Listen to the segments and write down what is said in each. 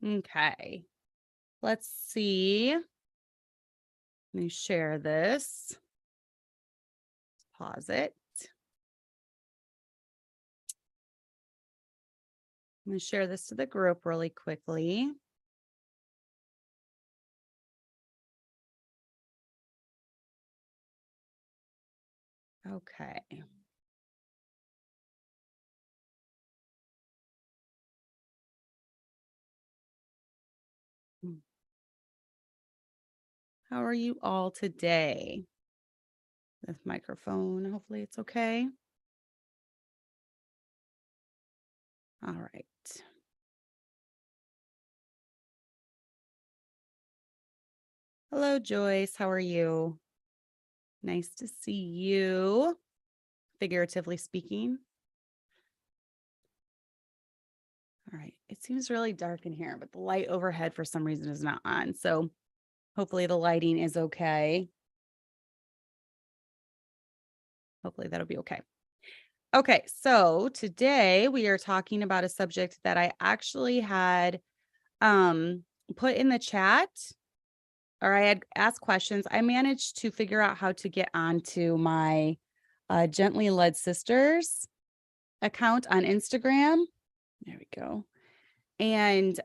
Okay. Let's see. Let me share this. Pause it. I'm going to share this to the group really quickly. Okay. How are you all today? This microphone, hopefully it's okay. All right. Hello, Joyce. How are you? Nice to see you, figuratively speaking. All right. It seems really dark in here, but the light overhead for some reason is not on. So hopefully the lighting is okay. Hopefully that'll be okay. Okay. So today we are talking about a subject that I actually had put in the chat, or I had asked questions. I managed to figure out how to get onto my Gently Led Sisters account on Instagram. There we go. And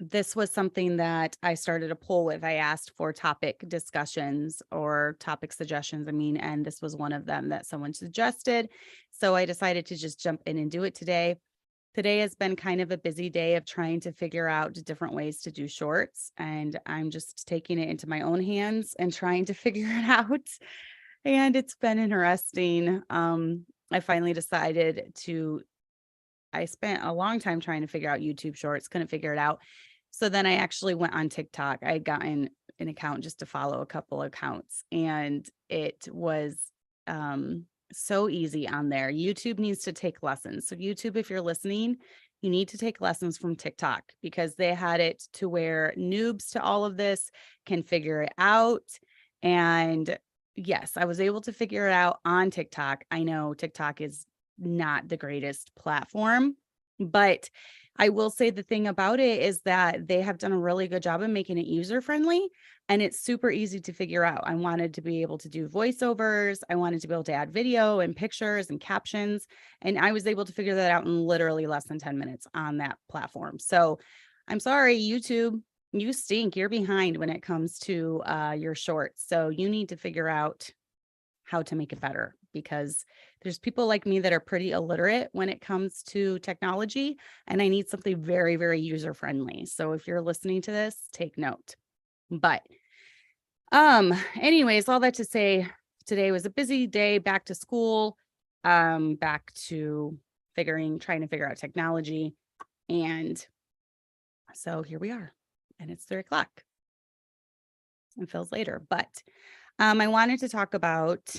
this was something that I started a poll with. I asked for topic discussions or topic suggestions. And this was one of them that someone suggested. So I decided to just jump in and do it today. Today has been kind of a busy day of trying to figure out different ways to do shorts. And I'm just taking it into my own hands and trying to figure it out. And it's been interesting. I finally decided I spent a long time trying to figure out YouTube shorts, couldn't figure it out. So then I actually went on TikTok. I had gotten an account just to follow a couple accounts, and it was so easy on there. YouTube needs to take lessons. So YouTube, if you're listening, you need to take lessons from TikTok, because they had it to where noobs to all of this can figure it out. And yes, I was able to figure it out on TikTok. I know TikTok is not the greatest platform, but I will say the thing about it is that they have done a really good job of making it user friendly, and it's super easy to figure out. I wanted to be able to do voiceovers. I wanted to be able to add video and pictures and captions, and I was able to figure that out in literally less than 10 minutes on that platform. So I'm sorry, YouTube, you stink. You're behind when it comes to your shorts. So you need to figure out how to make it better, because there's people like me that are pretty illiterate when it comes to technology, and I need something very, very user friendly. So if you're listening to this, take note. But anyways, all that to say, today was a busy day, back to school, back to trying to figure out technology. And so here we are, and it's 3:00. It feels later, but I wanted to talk about,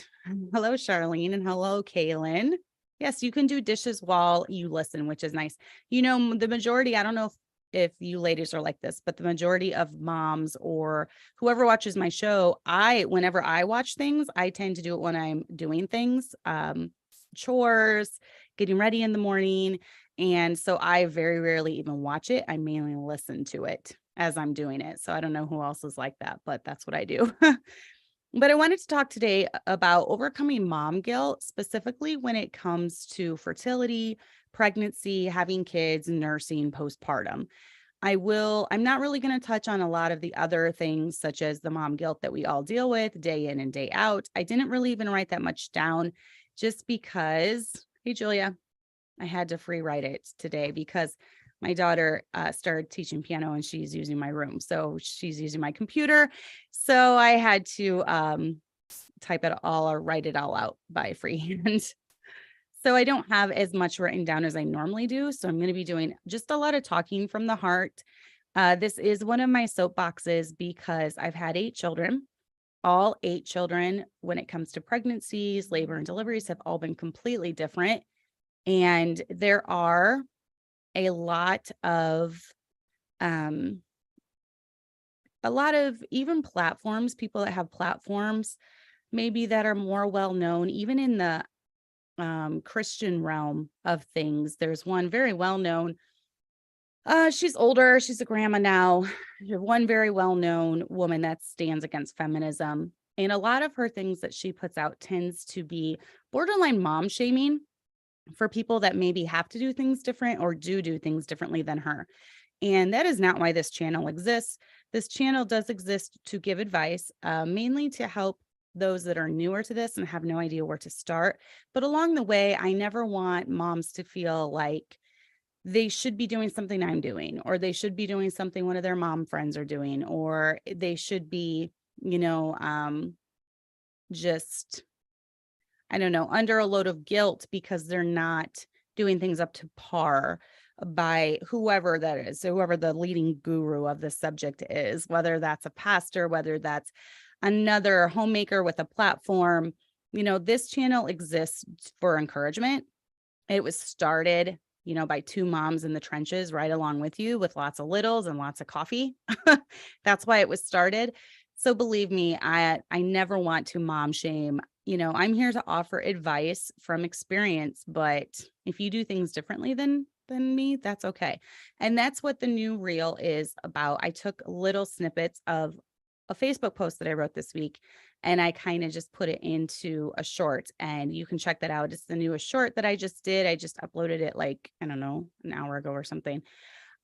hello, Charlene, and hello, Kaylin. Yes, you can do dishes while you listen, which is nice. The majority, I don't know if you ladies are like this, but the majority of moms or whoever watches my show, whenever I watch things, I tend to do it when I'm doing things, chores, getting ready in the morning. And so I very rarely even watch it. I mainly listen to it as I'm doing it. So I don't know who else is like that, but that's what I do. But I wanted to talk today about overcoming mom guilt, specifically when it comes to fertility, pregnancy, having kids, nursing, postpartum. I'm not really going to touch on a lot of the other things, such as the mom guilt that we all deal with day in and day out. I didn't really even write that much down, just because, hey, Julia, I had to free write it today because my daughter started teaching piano and she's using my room. So she's using my computer. So I had to type it all or write it all out by freehand. So I don't have as much written down as I normally do. So I'm going to be doing just a lot of talking from the heart. This is one of my soapboxes because I've had 8 children. All 8 children, when it comes to pregnancies, labor, and deliveries, have all been completely different. And there are a lot of even platforms, people that have platforms maybe that are more well known, even in the Christian realm of things. There's one very well known She's older. She's a grandma now. One very well-known woman that stands against feminism. And a lot of her things that she puts out tends to be borderline mom shaming for people that maybe have to do things different or do things differently than her. And that is not why this channel exists. This channel does exist to give advice, mainly to help those that are newer to this and have no idea where to start. But along the way, I never want moms to feel like they should be doing something I'm doing, or they should be doing something one of their mom friends are doing, or they should be, just, I don't know, under a load of guilt because they're not doing things up to par by whoever that is, whoever the leading guru of the subject is, whether that's a pastor, whether that's another homemaker with a platform. This channel exists for encouragement. It was started, by two moms in the trenches right along with you with lots of littles and lots of coffee. That's why it was started. So believe me, I never want to mom shame. I'm here to offer advice from experience, but if you do things differently than me, that's okay. And that's what the new reel is about. I took little snippets of a Facebook post that I wrote this week, and I kind of just put it into a short, and you can check that out. It's the newest short that I just did. I just uploaded it like, I don't know, an hour ago or something.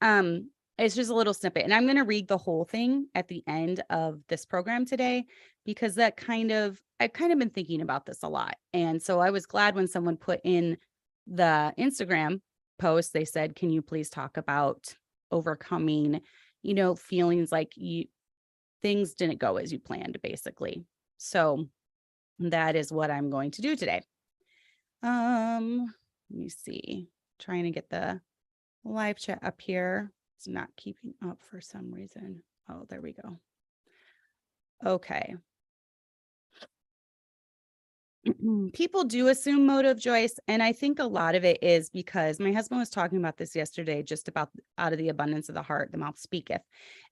It's just a little snippet, and I'm going to read the whole thing at the end of this program today, because I've kind of been thinking about this a lot. And so I was glad when someone put in the Instagram post, they said, can you please talk about overcoming, feelings like things didn't go as you planned, basically. So that is what I'm going to do today. Let me see, trying to get the live chat up here. It's not keeping up for some reason. Oh, there we go. Okay. People do assume motive, Joyce, and I think a lot of it is because my husband was talking about this yesterday, just about out of the abundance of the heart, the mouth speaketh.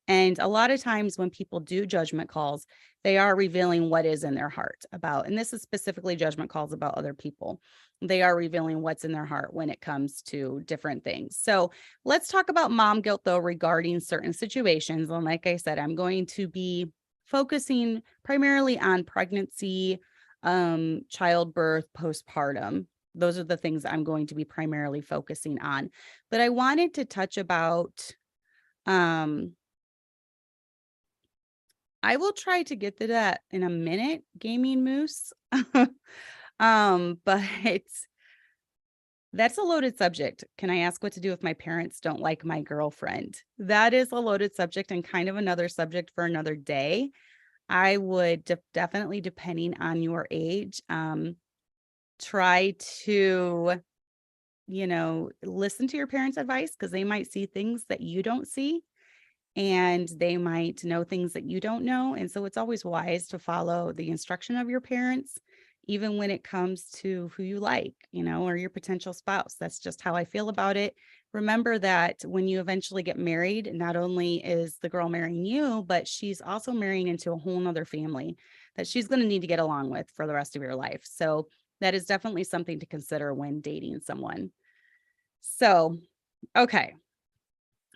And a lot of times when people do judgment calls, they are revealing what is in their heart about, and this is specifically judgment calls about other people. They are revealing what's in their heart when it comes to different things. So let's talk about mom guilt, though, regarding certain situations. And like I said, I'm going to be focusing primarily on pregnancy, childbirth, postpartum. Those are the things I'm going to be primarily focusing on. But I wanted to touch about, I will try to get to that in a minute, Gaming Moose. But that's a loaded subject. Can I ask what to do if my parents don't like my girlfriend? That is a loaded subject and kind of another subject for another day. I would definitely, depending on your age, try to, listen to your parents' advice, because they might see things that you don't see, and they might know things that you don't know. And so it's always wise to follow the instruction of your parents, even when it comes to who you like, or your potential spouse. That's just how I feel about it. Remember that when you eventually get married, not only is the girl marrying you, but she's also marrying into a whole nother family that she's going to need to get along with for the rest of your life. So that is definitely something to consider when dating someone. So, okay.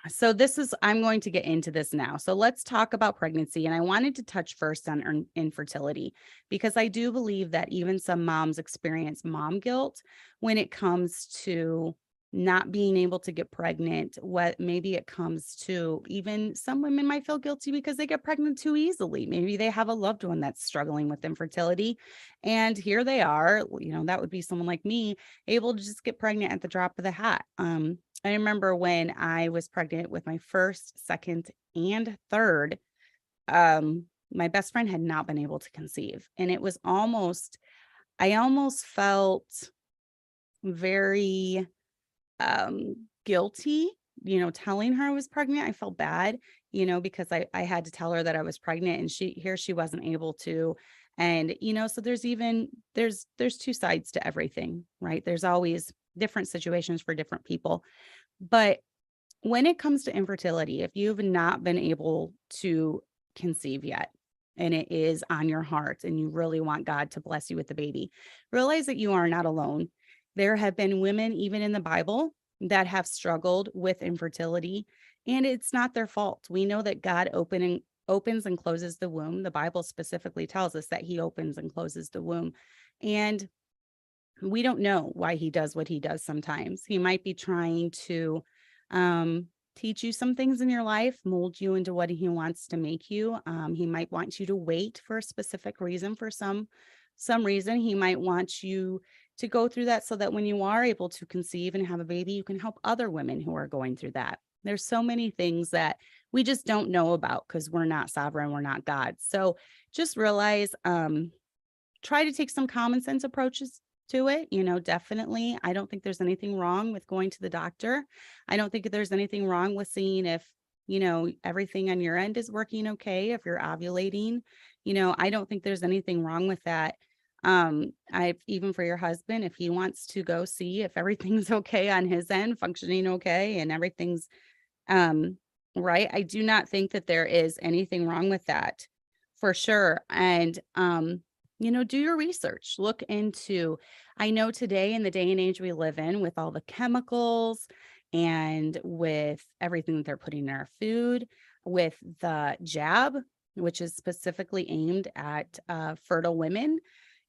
So I'm going to get into this now. So let's talk about pregnancy. And I wanted to touch first on infertility, because I do believe that even some moms experience mom guilt when it comes to not being able to get pregnant. Maybe it comes to, even some women might feel guilty because they get pregnant too easily. Maybe they have a loved one that's struggling with infertility, and here they are, that would be someone like me, able to just get pregnant at the drop of the hat. I remember when I was pregnant with my first, second, and third, my best friend had not been able to conceive. And it was I almost felt very guilty, telling her I was pregnant. I felt bad, because I had to tell her that I was pregnant, and she wasn't able to. And, so there's two sides to everything, right? There's always different situations for different people. But when it comes to infertility, if you've not been able to conceive yet, and it is on your heart, and you really want God to bless you with the baby, realize that you are not alone. There have been women, even in the Bible, that have struggled with infertility, and it's not their fault. We know that God opens and closes the womb. The Bible specifically tells us that he opens and closes the womb. And we don't know why he does what he does sometimes. He might be trying to teach you some things in your life, mold you into what he wants to make you. He might want you to wait for a specific reason. For some reason, he might want you to go through that so that when you are able to conceive and have a baby, you can help other women who are going through that. There's so many things that we just don't know about because we're not sovereign, we're not God. So just realize, try to take some common sense approaches to it. Definitely. I don't think there's anything wrong with going to the doctor. I don't think there's anything wrong with seeing if, everything on your end is working okay, if you're ovulating. I don't think there's anything wrong with that. Even for your husband, if he wants to go see if everything's okay on his end, functioning okay, and everything's right. I do not think that there is anything wrong with that, for sure. And do your research, look into, I know today in the day and age we live in, with all the chemicals and with everything that they're putting in our food, with the jab, which is specifically aimed at fertile women,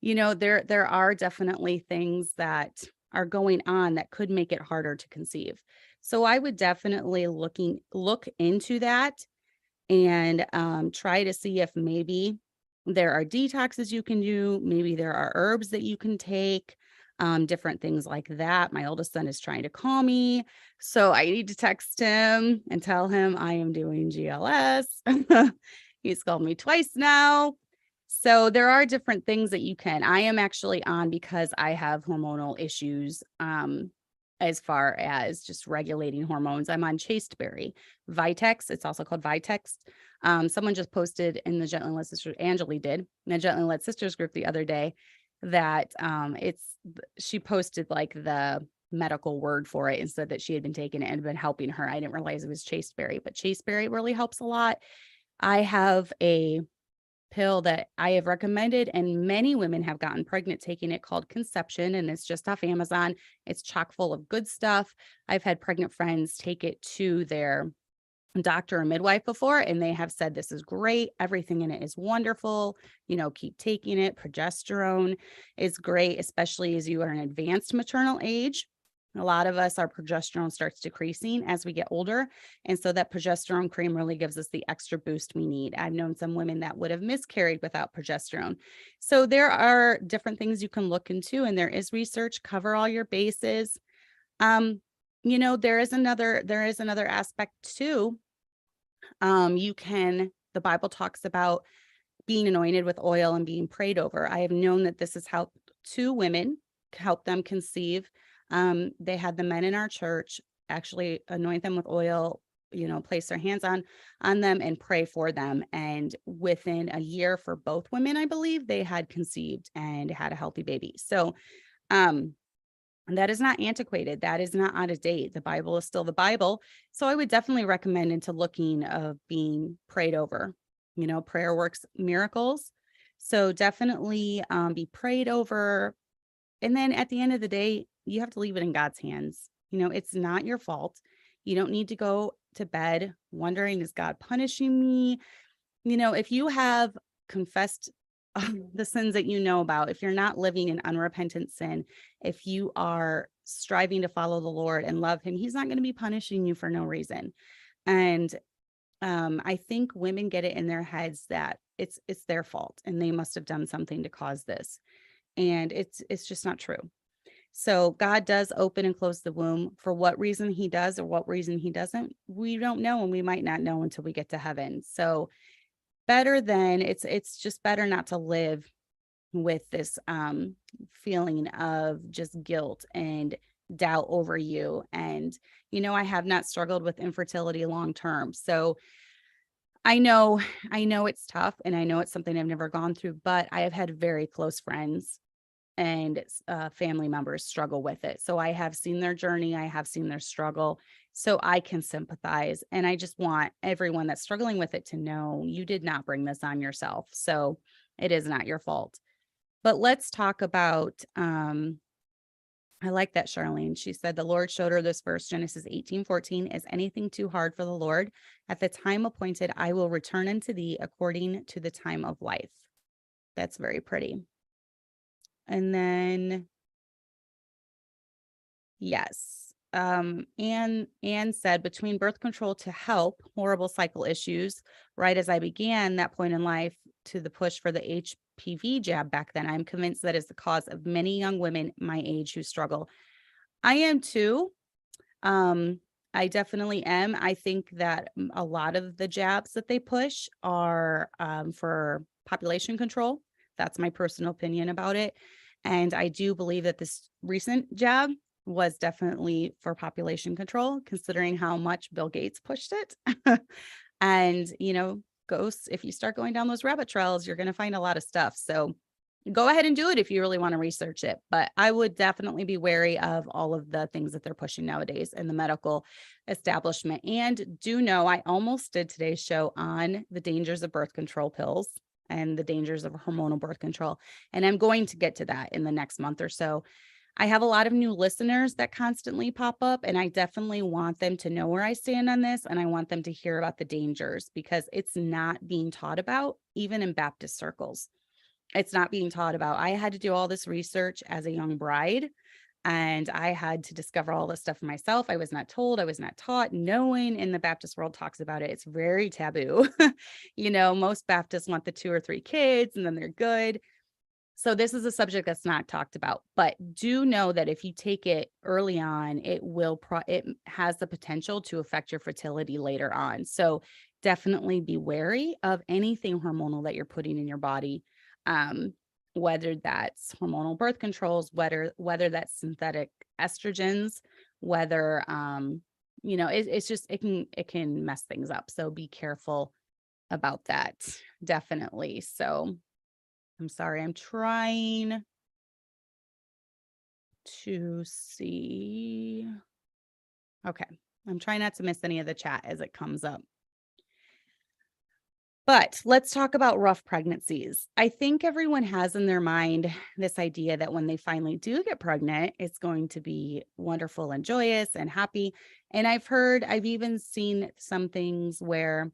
there are definitely things that are going on that could make it harder to conceive. So I would definitely look into that and try to see if maybe there are detoxes you can do. Maybe there are herbs that you can take, different things like that. My oldest son is trying to call me, so I need to text him and tell him I am doing GLS. He's called me twice now. So there are different things that you can. I am actually on, because I have hormonal issues, as far as just regulating hormones. I'm on chasteberry, Vitex. It's also called Vitex. Someone just posted in the Gently Led Sisters, Angeli did, in the Gently Led Sisters group the other day, that she posted like the medical word for it and said that she had been taking it and been helping her. I didn't realize it was chasteberry, but chasteberry really helps a lot. I have a pill that I have recommended, and many women have gotten pregnant taking it, called Conception, and it's just off Amazon. It's chock full of good stuff. I've had pregnant friends take it to their doctor or midwife before, and they have said this is great. Everything in it is wonderful. Keep taking it. Progesterone is great, especially as you are in advanced maternal age. A lot of us, our progesterone starts decreasing as we get older. And so that progesterone cream really gives us the extra boost we need. I've known some women that would have miscarried without progesterone. So there are different things you can look into, and there is research. Cover all your bases. There is another aspect too. The Bible talks about being anointed with oil and being prayed over. I have known that this has helped two women, help them conceive. They had the men in our church actually anoint them with oil, place their hands on them and pray for them. And within a year, for both women, I believe, they had conceived and had a healthy baby. So, that is not antiquated. That is not out of date. The Bible is still the Bible. So I would definitely recommend into looking of being prayed over. Prayer works miracles. So definitely be prayed over. And then at the end of the day, you have to leave it in God's hands. It's not your fault. You don't need to go to bed wondering, is God punishing me? If you have confessed the sins that you know about, if you're not living in unrepentant sin, if you are striving to follow the Lord and love him, he's not going to be punishing you for no reason. And I think women get it in their heads that it's their fault and they must have done something to cause this. And it's just not true. So God does open and close the womb. For what reason he does or what reason he doesn't, we don't know, and we might not know until we get to heaven. So it's just better not to live with this feeling of just guilt and doubt over you. And I have not struggled with infertility long term. So I know it's tough, and I know it's something I've never gone through, but I have had very close friends and family members struggle with it. So I have seen their journey. I have seen their struggle. So I can sympathize. And I just want everyone that's struggling with it to know you did not bring this on yourself. So it is not your fault. But let's talk about I like that, Charlene. She said the Lord showed her this verse, Genesis 18:14, is anything too hard for the Lord? At the time appointed, I will return unto thee according to the time of life. That's very pretty. And then, yes. Anne said, between birth control to help horrible cycle issues, right as I began that point in life, to the push for the HPV jab back then, I'm convinced that is the cause of many young women my age who struggle. I am too. I definitely am. I think that a lot of the jabs that they push are for population control. That's my personal opinion about it. And I do believe that this recent jab was definitely for population control, considering how much Bill Gates pushed it. And, ghosts, if you start going down those rabbit trails, you're going to find a lot of stuff. So go ahead and do it if you really want to research it. But I would definitely be wary of all of the things that they're pushing nowadays in the medical establishment. And do know, I almost did today's show on the dangers of birth control pills and the dangers of hormonal birth control. And I'm going to get to that in the next month or so. I have a lot of new listeners that constantly pop up, and I definitely want them to know where I stand on this. And I want them to hear about the dangers because it's not being taught about, even in Baptist circles. It's not being taught about. I had to do all this research as a young bride, and I had to discover all this stuff for myself. I was not told, I was not taught. No one in the Baptist world talks about it. It's very taboo. Most Baptists want the 2 or 3 kids and then they're good. So this is a subject that's not talked about, but do know that if you take it early on, it has the potential to affect your fertility later on. So definitely be wary of anything hormonal that you're putting in your body. Whether that's hormonal birth controls, whether that's synthetic estrogens, whether it's just it can mess things up. So be careful about that. Definitely. So I'm sorry, I'm trying to see. Okay. I'm trying not to miss any of the chat as it comes up. But let's talk about rough pregnancies. I think everyone has in their mind this idea that when they finally do get pregnant, it's going to be wonderful and joyous and happy. And I've even seen some things where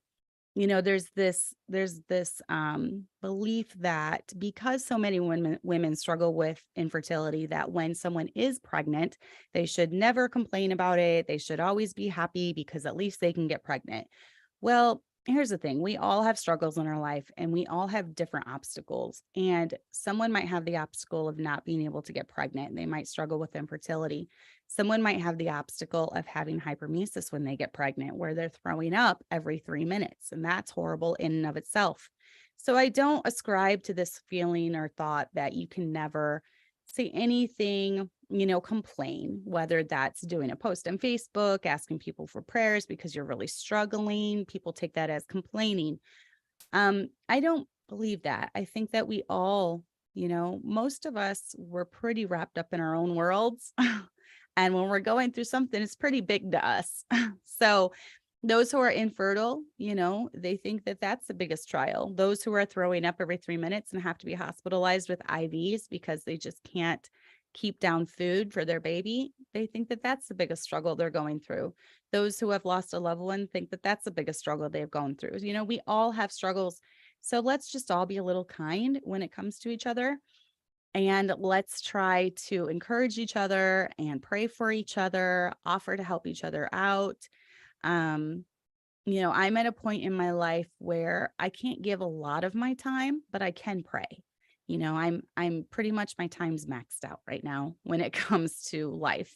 there's this belief that because so many women struggle with infertility, that when someone is pregnant, they should never complain about it. They should always be happy because at least they can get pregnant. Well, here's the thing. We all have struggles in our life and we all have different obstacles. And someone might have the obstacle of not being able to get pregnant. They might struggle with infertility. Someone might have the obstacle of having hypermesis when they get pregnant, where they're throwing up every 3 minutes. And that's horrible in and of itself. So I don't ascribe to this feeling or thought that you can never say anything, complain, whether that's doing a post on Facebook, asking people for prayers because you're really struggling. People take that as complaining. I don't believe that. I think that we all, most of us were pretty wrapped up in our own worlds. And when we're going through something, it's pretty big to us. So those who are infertile, they think that that's the biggest trial. Those who are throwing up every 3 minutes and have to be hospitalized with IVs because they just can't keep down food for their baby, they think that that's the biggest struggle they're going through. Those who have lost a loved one think that that's the biggest struggle they've gone through. We all have struggles. So let's just all be a little kind when it comes to each other. And let's try to encourage each other and pray for each other, offer to help each other out. I'm at a point in my life where I can't give a lot of my time, but I can pray. I'm pretty much, my time's maxed out right now when it comes to life,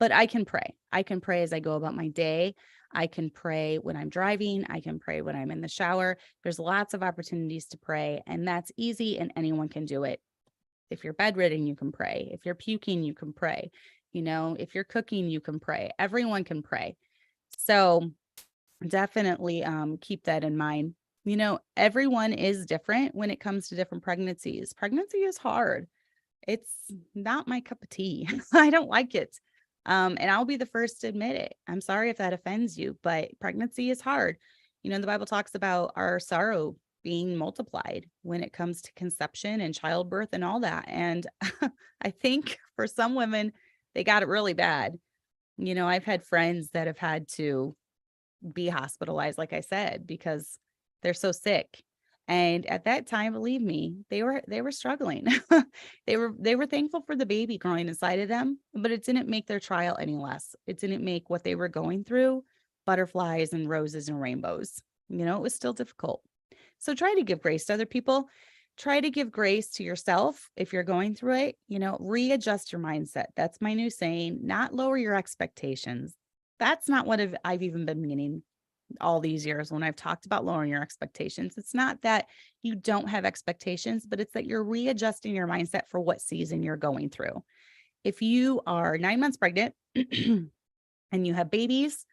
but I can pray. I can pray as I go about my day. I can pray when I'm driving. I can pray when I'm in the shower. There's lots of opportunities to pray, and that's easy and anyone can do it. If you're bedridden, you can pray. If you're puking, you can pray. If you're cooking, you can pray. Everyone can pray. So definitely keep that in mind. Everyone is different when it comes to different pregnancies. Pregnancy is hard. It's not my cup of tea. I don't like it. And I'll be the first to admit it. I'm sorry if that offends you, but pregnancy is hard. The Bible talks about our sorrow being multiplied when it comes to conception and childbirth and all that. And I think for some women, they got it really bad. I've had friends that have had to be hospitalized, like I said, because they're so sick. And at that time, believe me, they were struggling. They were thankful for the baby growing inside of them, but it didn't make their trial any less. It didn't make what they were going through butterflies and roses and rainbows. It was still difficult. So try to give grace to other people. Try to give grace to yourself if you're going through it. Readjust your mindset. That's my new saying, not lower your expectations. That's not what I've even been meaning all these years when I've talked about lowering your expectations. It's not that you don't have expectations, but it's that you're readjusting your mindset for what season you're going through. If you are 9 months pregnant and you have babies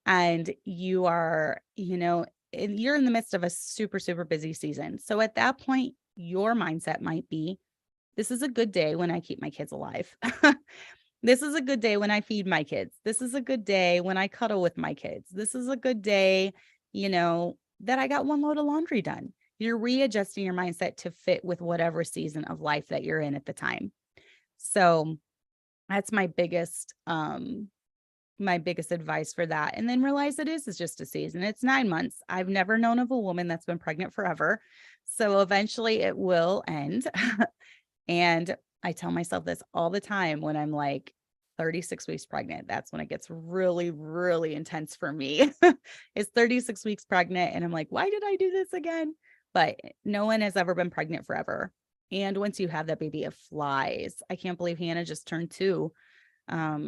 and you are, you're in the midst of a super, super busy season. So at that point, your mindset might be, this is a good day when I keep my kids alive. This is a good day when I feed my kids. This is a good day when I cuddle with my kids. This is a good day, that I got one load of laundry done. You're readjusting your mindset to fit with whatever season of life that you're in at the time. So that's my biggest advice for that. And then realize it is just a season. It's 9 months. I've never known of a woman that's been pregnant forever. So eventually it will end. And I tell myself this all the time when I'm like 36 weeks pregnant. That's when it gets really, really intense for me. It's 36 weeks pregnant. And I'm like, why did I do this again? But no one has ever been pregnant forever. And once you have that baby, it flies. I can't believe Hannah just turned 2 a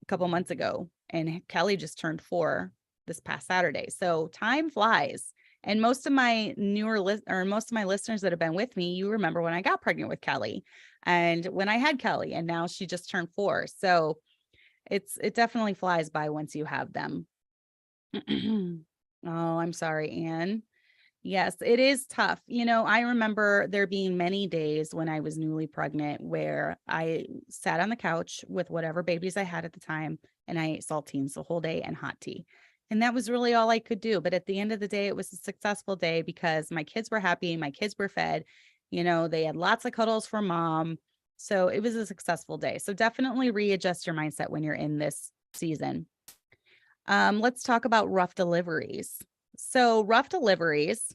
couple months ago, and Kelly just turned 4 this past Saturday. So time flies. And most of my most of my listeners that have been with me, you remember when I got pregnant with Kelly and when I had Kelly, and now she just turned 4. So it definitely flies by once you have them. Oh, I'm sorry, Anne. Yes, it is tough. I remember there being many days when I was newly pregnant where I sat on the couch with whatever babies I had at the time, and I ate saltines the whole day and hot tea. And that was really all I could do. But at the end of the day, it was a successful day because my kids were happy. My kids were fed. They had lots of cuddles from mom. So it was a successful day. So definitely readjust your mindset when you're in this season. Let's talk about rough deliveries. So rough deliveries,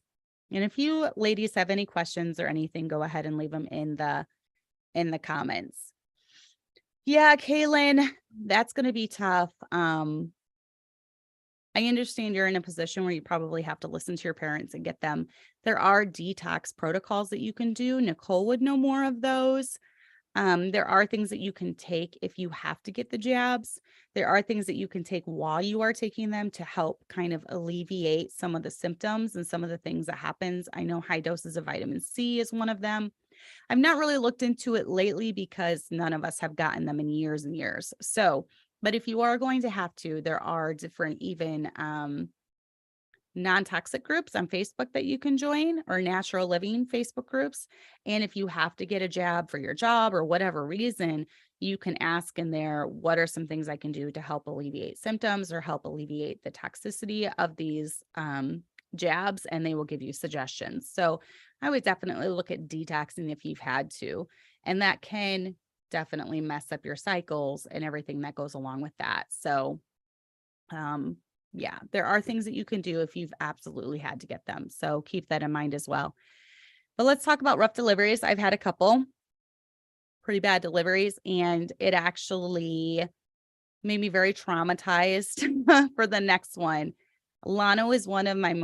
and if you ladies have any questions or anything, go ahead and leave them in the comments. Yeah, Kaylin, that's going to be tough. I understand you're in a position where you probably have to listen to your parents and get them. There are detox protocols that you can do. Nicole would know more of those. There are things that you can take if you have to get the jabs. There are things that you can take while you are taking them to help kind of alleviate some of the symptoms and some of the things that happens. I know high doses of vitamin C is one of them. I've not really looked into it lately because none of us have gotten them in years and years. So, but if you are going to have to, there are different even non-toxic groups on Facebook that you can join, or natural living Facebook groups. And if you have to get a jab for your job or whatever reason, you can ask in there, what are some things I can do to help alleviate symptoms or help alleviate the toxicity of these jabs? And they will give you suggestions. So I would definitely look at detoxing if you've had to, and that can definitely mess up your cycles and everything that goes along with that. So, yeah, there are things that you can do if you've absolutely had to get them. So keep that in mind as well. But let's talk about rough deliveries. I've had a couple pretty bad deliveries, and it actually made me very traumatized for the next one. Lana was one of my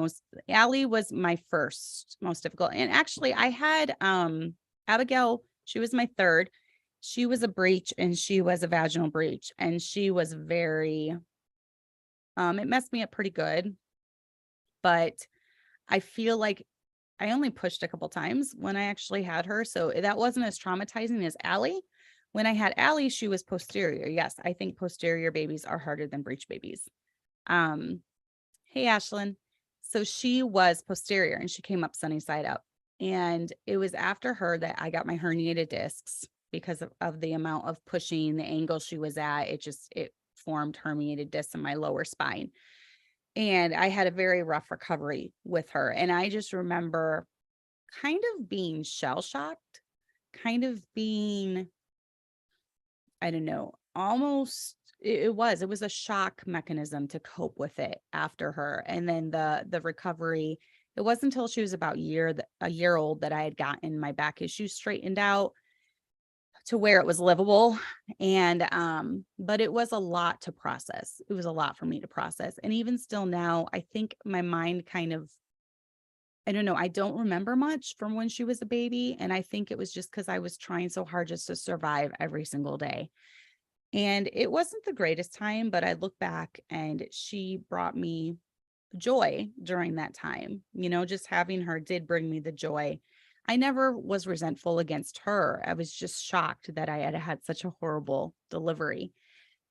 Allie was my first most difficult. And actually I had Abigail, she was my third. She was a breech, and she was a vaginal breech, and she was very it messed me up pretty good, but I feel like I only pushed a couple times when I actually had her. So that wasn't as traumatizing as Allie. When I had Allie, she was posterior. Yes, I think posterior babies are harder than breech babies. Hey, Ashlyn. So she was posterior, and she came up sunny side up. And it was after her that I got my herniated discs because of the amount of pushing, the angle she was at. It formed herniated discs in my lower spine. And I had a very rough recovery with her. And I just remember kind of being shell shocked, kind of being, I don't know, almost it was a shock mechanism to cope with it after her. And then the recovery, it wasn't until she was about a year old that I had gotten my back issues straightened out to where it was livable. And but it was a lot to process. It was a lot for me to process. And even still now, I think my mind kind of, I don't know, I don't remember much from when she was a baby. And I think it was just because I was trying so hard just to survive every single day. And it wasn't the greatest time, but I look back and she brought me joy during that time. Just having her did bring me the joy. I never was resentful against her. I was just shocked that I had had such a horrible delivery.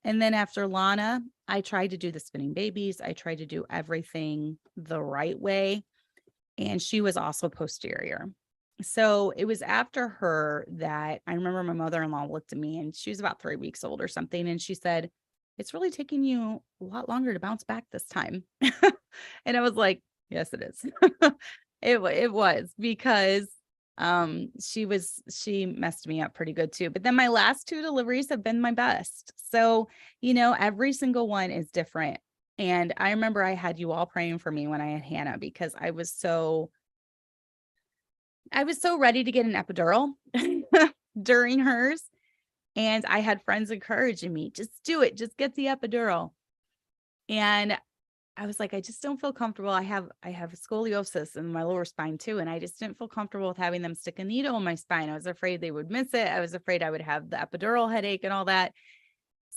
And then after Lana, I tried to do the spinning babies. I tried to do everything the right way. And she was also posterior. So it was after her that I remember my mother-in-law looked at me, and she was about 3 weeks old or something. And she said, "It's really taking you a lot longer to bounce back this time." And I was like, yes, it is. It was because she messed me up pretty good too. But then my last two deliveries have been my best. So, every single one is different. And I remember I had you all praying for me when I had Hannah, because I was so ready to get an epidural during hers. And I had friends encouraging me, just do it, just get the epidural. And I was like, I just don't feel comfortable. I have scoliosis in my lower spine too. And I just didn't feel comfortable with having them stick a needle in my spine. I was afraid they would miss it. I was afraid I would have the epidural headache and all that.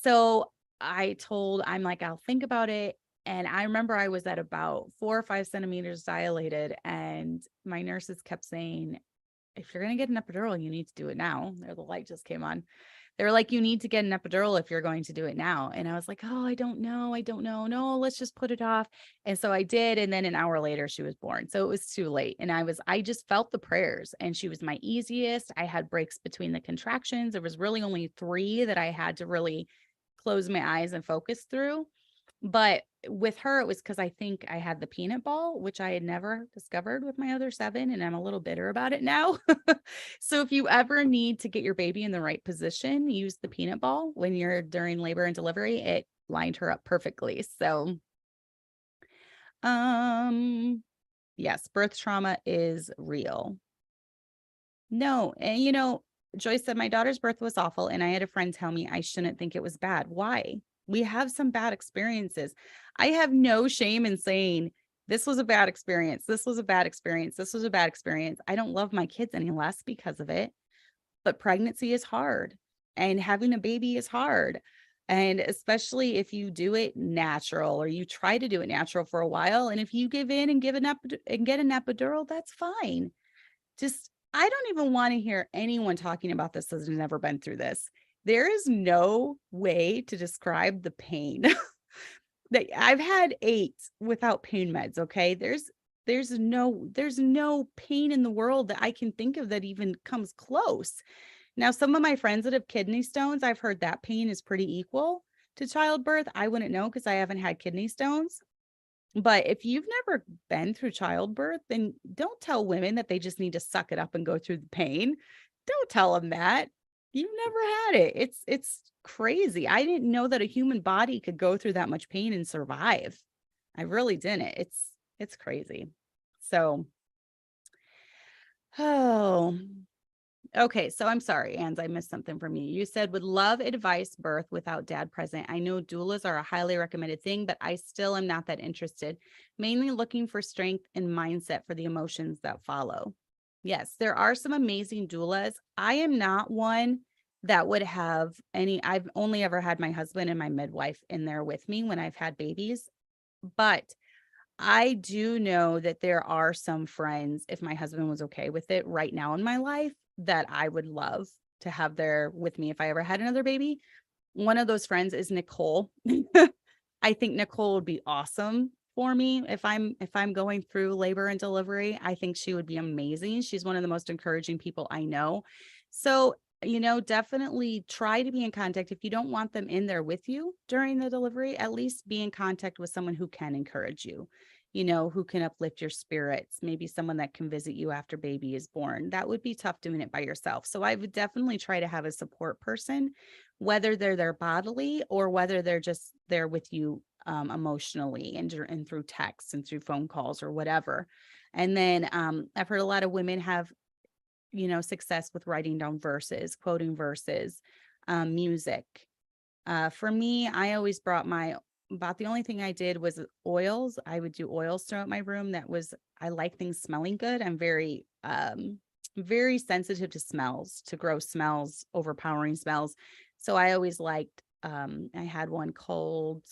So I'm like, I'll think about it. And I remember I was at about 4 or 5 centimeters dilated. And my nurses kept saying, if you're going to get an epidural, you need to do it now. There, the light just came on. They were like, you need to get an epidural if you're going to do it now. And I was like, oh, I don't know. No, let's just put it off. And so I did. And then an hour later, she was born. So it was too late. And I just felt the prayers, and she was my easiest. I had breaks between the contractions. There was really only 3 that I had to really close my eyes and focus through. But with her, it was because I think I had the peanut ball, which I had never discovered with my other 7. And I'm a little bitter about it now. So if you ever need to get your baby in the right position, use the peanut ball when you're during labor and delivery. It lined her up perfectly. So, yes, birth trauma is real. No. And Joyce said, my daughter's birth was awful. And I had a friend tell me I shouldn't think it was bad. Why? We have some bad experiences. I have no shame in saying this was a bad experience. This was a bad experience. This was a bad experience. I don't love my kids any less because of it, but pregnancy is hard and having a baby is hard. And especially if you do it natural, or you try to do it natural for a while. And if you give in and get an epidural, that's fine. I don't even want to hear anyone talking about this that has never been through this. There is no way to describe the pain. That I've had 8 without pain meds. Okay. There's no pain in the world that I can think of that even comes close. Now, some of my friends that have kidney stones, I've heard that pain is pretty equal to childbirth. I wouldn't know because I haven't had kidney stones. But if you've never been through childbirth, then don't tell women that they just need to suck it up and go through the pain. Don't tell them that. You've never had it. It's crazy. I didn't know that a human body could go through that much pain and survive. I really didn't. It's crazy. So, oh, okay. So I'm sorry, Anz, I missed something from you. You said, would love advice birth without dad present. I know doulas are a highly recommended thing, but I still am not that interested. Mainly looking for strength and mindset for the emotions that follow. Yes, there are some amazing doulas. I am not one that would have any. I've only ever had my husband and my midwife in there with me when I've had babies. But I do know that there are some friends, if my husband was okay with it right now in my life, that I would love to have there with me if I ever had another baby. One of those friends is Nicole. I think Nicole would be awesome for me if I'm going through labor and delivery. I think she would be amazing. She's one of the most encouraging people I know. So, definitely try to be in contact. If you don't want them in there with you during the delivery, at least be in contact with someone who can encourage you. who can uplift your spirits, maybe someone that can visit you after baby is born. That would be tough doing it by yourself. So I would definitely try to have a support person, whether they're there bodily or whether they're just there with you emotionally and through texts and through phone calls or whatever. And then I've heard a lot of women have, success with writing down verses, quoting verses, music. For me, I always about the only thing I did was oils. I would do oils throughout my room. I like things smelling good. I'm very sensitive to smells, to gross smells, overpowering smells. So I always liked, I had one called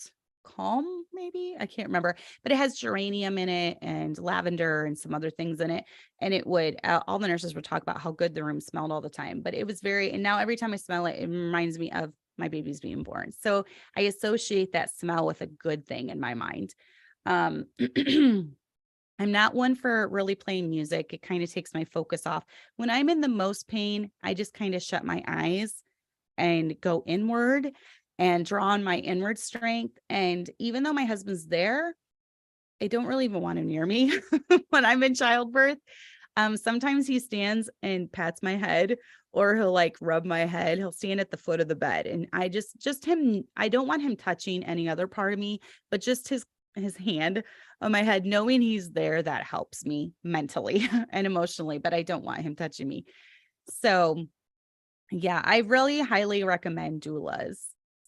Calm, maybe, I can't remember, but it has geranium in it and lavender and some other things in it. And it would, all the nurses would talk about how good the room smelled all the time, but it was and now every time I smell it, it reminds me of my baby's being born. So I associate that smell with a good thing in my mind. I'm not one for really playing music. It kind of takes my focus off. When I'm in the most pain, I just kind of shut my eyes and go inward and draw on my inward strength. And even though my husband's there, I don't really even want him near me when I'm in childbirth. Sometimes he stands and pats my head, or he'll like rub my head. He'll stand at the foot of the bed. And I just him, I don't want him touching any other part of me, but just his hand on my head, knowing he's there, that helps me mentally and emotionally, but I don't want him touching me. So yeah, I really highly recommend doulas.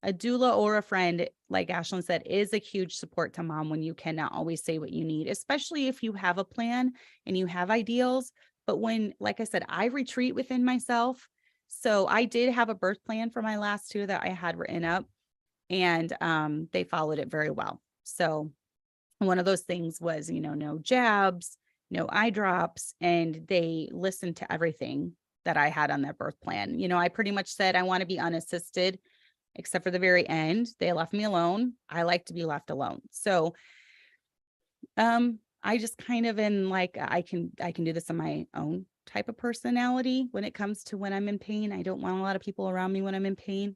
A doula or a friend, like Ashlyn said, is a huge support to mom when you cannot always say what you need, especially if you have a plan and you have ideals. But when, like I said, I retreat within myself. So I did have a birth plan for my last two that I had written up, and they followed it very well. So one of those things was, no jabs, no eye drops, and they listened to everything that I had on that birth plan. I pretty much said I want to be unassisted, except for the very end. They left me alone. I like to be left alone. So I just kind of I can do this on my own type of personality when it comes to when I'm in pain. I don't want a lot of people around me when I'm in pain.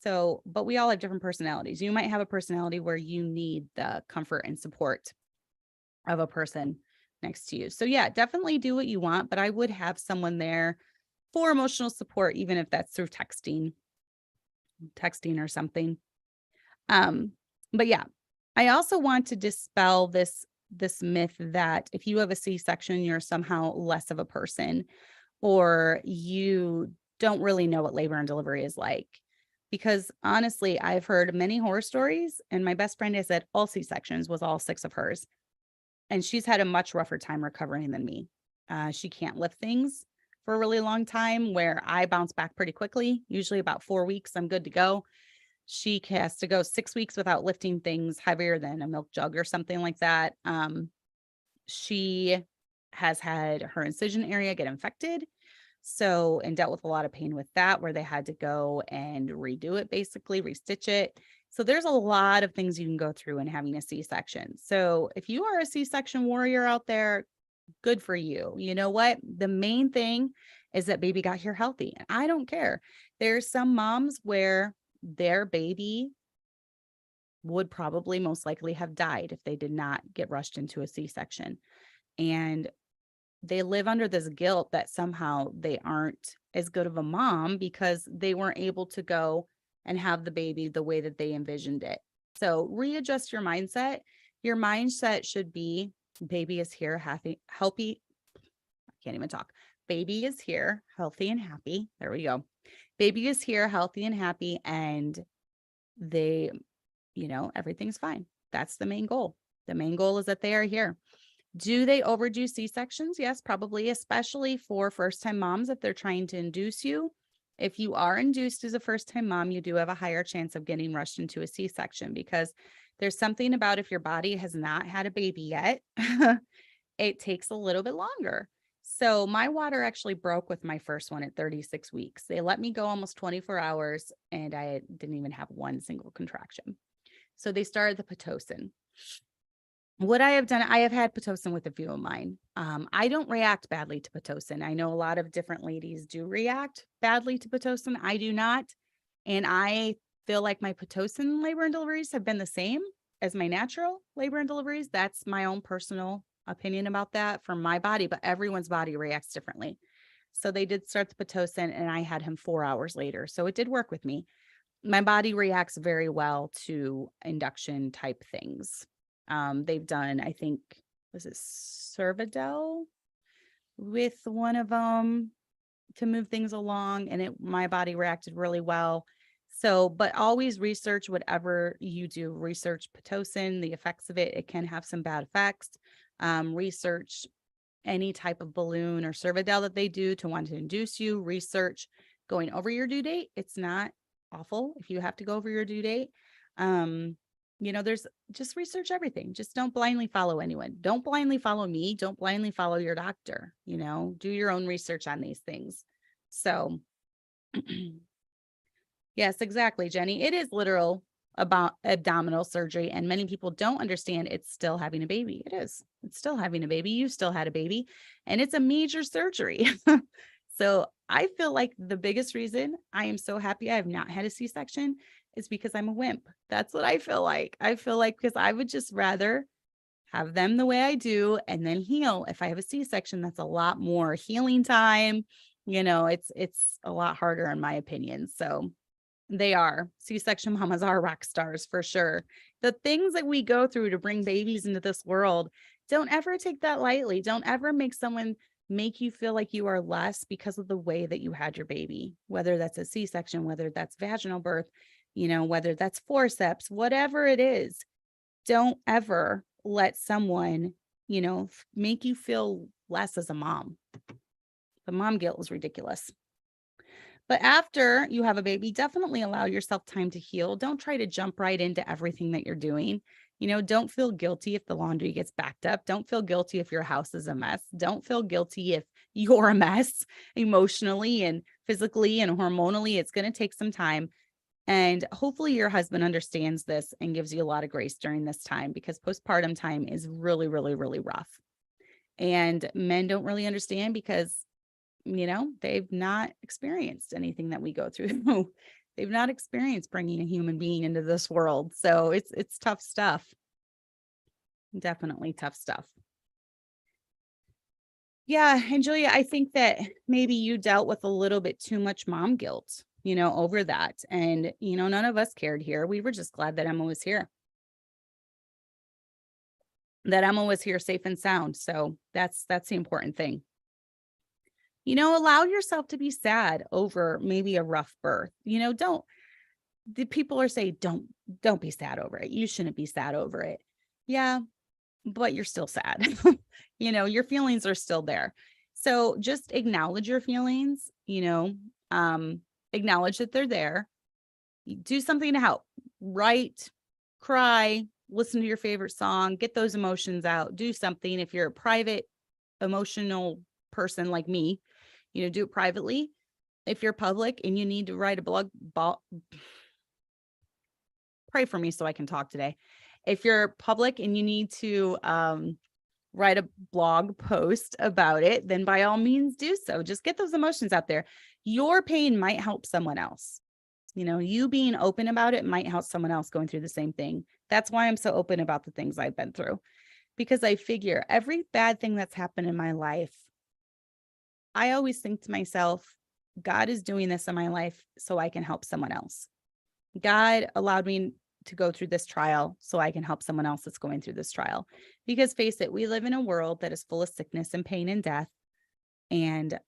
So, but we all have different personalities. You might have a personality where you need the comfort and support of a person next to you. So yeah, definitely do what you want, but I would have someone there for emotional support, even if that's through texting or something. But yeah, I also want to dispel this myth that if you have a C-section, you're somehow less of a person, or you don't really know what labor and delivery is like. Because honestly, I've heard many horror stories, and my best friend has said all C-sections was all 6 of hers. And she's had a much rougher time recovering than me. She can't lift things for a really long time, where I bounce back pretty quickly, usually about 4 weeks, I'm good to go. She has to go 6 weeks without lifting things heavier than a milk jug or something like that. She has had her incision area get infected. So, and dealt with a lot of pain with that, where they had to go and redo it, basically restitch it. So there's a lot of things you can go through in having a C-section. So if you are a C-section warrior out there, good for you. You know what? The main thing is that baby got here healthy. And I don't care. There's some moms where their baby would probably most likely have died if they did not get rushed into a C-section. And they live under this guilt that somehow they aren't as good of a mom because they weren't able to go and have the baby the way that they envisioned it. So readjust your mindset. Your mindset should be, baby is here, healthy. I can't even talk. Baby is here, healthy and happy. There we go. Baby is here, healthy and happy, and they, everything's fine. That's the main goal. The main goal is that they are here. Do they overdo C-sections? Yes, probably, especially for first-time moms if they're trying to induce you. If you are induced as a first-time mom, you do have a higher chance of getting rushed into a C-section, because there's something about, if your body has not had a baby yet, it takes a little bit longer. So my water actually broke with my first one at 36 weeks. They let me go almost 24 hours and I didn't even have one single contraction. So they started the Pitocin. What I have done, I have had Pitocin with a few of mine. I don't react badly to Pitocin. I know a lot of different ladies do react badly to Pitocin. I do not. And I feel like my Pitocin labor and deliveries have been the same as my natural labor and deliveries. That's my own personal opinion about that for my body, but everyone's body reacts differently. So they did start the Pitocin and I had him 4 hours later. So it did work with me. My body reacts very well to induction type things. They've done, I think, was it Cervidil with one of them to move things along, and my body reacted really well. So, but always research whatever you do. Research Pitocin, the effects of it. It can have some bad effects. Research any type of balloon or Cervidil that they do to want to induce you. Research going over your due date. It's not awful if you have to go over your due date. There's just research everything. Just don't blindly follow anyone. Don't blindly follow me. Don't blindly follow your doctor. Do your own research on these things. So yes, exactly, Jenny. It is literal about abdominal surgery, and many people don't understand it's still having a baby. It is. It's still having a baby. You still had a baby, and it's a major surgery. So I feel like the biggest reason I am so happy I have not had a C-section is because I'm a wimp. That's what I feel like. I feel like because I would just rather have them the way I do and then heal. If I have a C-section, that's a lot more healing time. It's a lot harder in my opinion. So they are. C-section mamas are rock stars for sure. The things that we go through to bring babies into this world, don't ever take that lightly. Don't ever make someone make you feel like you are less because of the way that you had your baby, whether that's a C-section, whether that's vaginal birth, whether that's forceps, whatever it is. Don't ever let someone, make you feel less as a mom. The mom guilt is ridiculous. But after you have a baby, definitely allow yourself time to heal. Don't try to jump right into everything that you're doing. Don't feel guilty if the laundry gets backed up. Don't feel guilty if your house is a mess. Don't feel guilty if you're a mess emotionally and physically and hormonally. It's going to take some time. And hopefully your husband understands this and gives you a lot of grace during this time, because postpartum time is really, really, really rough. And men don't really understand because they've not experienced anything that we go through. They've not experienced bringing a human being into this world. So it's tough stuff. Definitely tough stuff. Yeah. And Julia, I think that maybe you dealt with a little bit too much mom guilt, over that. And, none of us cared here. We were just glad that Emma was here. That Emma was here safe and sound. So that's the important thing. Allow yourself to be sad over maybe a rough birth. The people are saying, don't be sad over it. You shouldn't be sad over it. Yeah, but you're still sad. Your feelings are still there. So just acknowledge your feelings, acknowledge that they're there. Do something to help. Write, cry, listen to your favorite song, get those emotions out, do something. If you're a private emotional person like me, do it privately. If you're public and you need to write a blog, pray for me so I can talk today. If you're public and you need to write a blog post about it, then by all means do so. Just get those emotions out there. Your pain might help someone else. You being open about it might help someone else going through the same thing. That's why I'm so open about the things I've been through, because I figure every bad thing that's happened in my life, I always think to myself, God is doing this in my life so I can help someone else. God allowed me to go through this trial so I can help someone else that's going through this trial. Because face it, we live in a world that is full of sickness and pain and death. And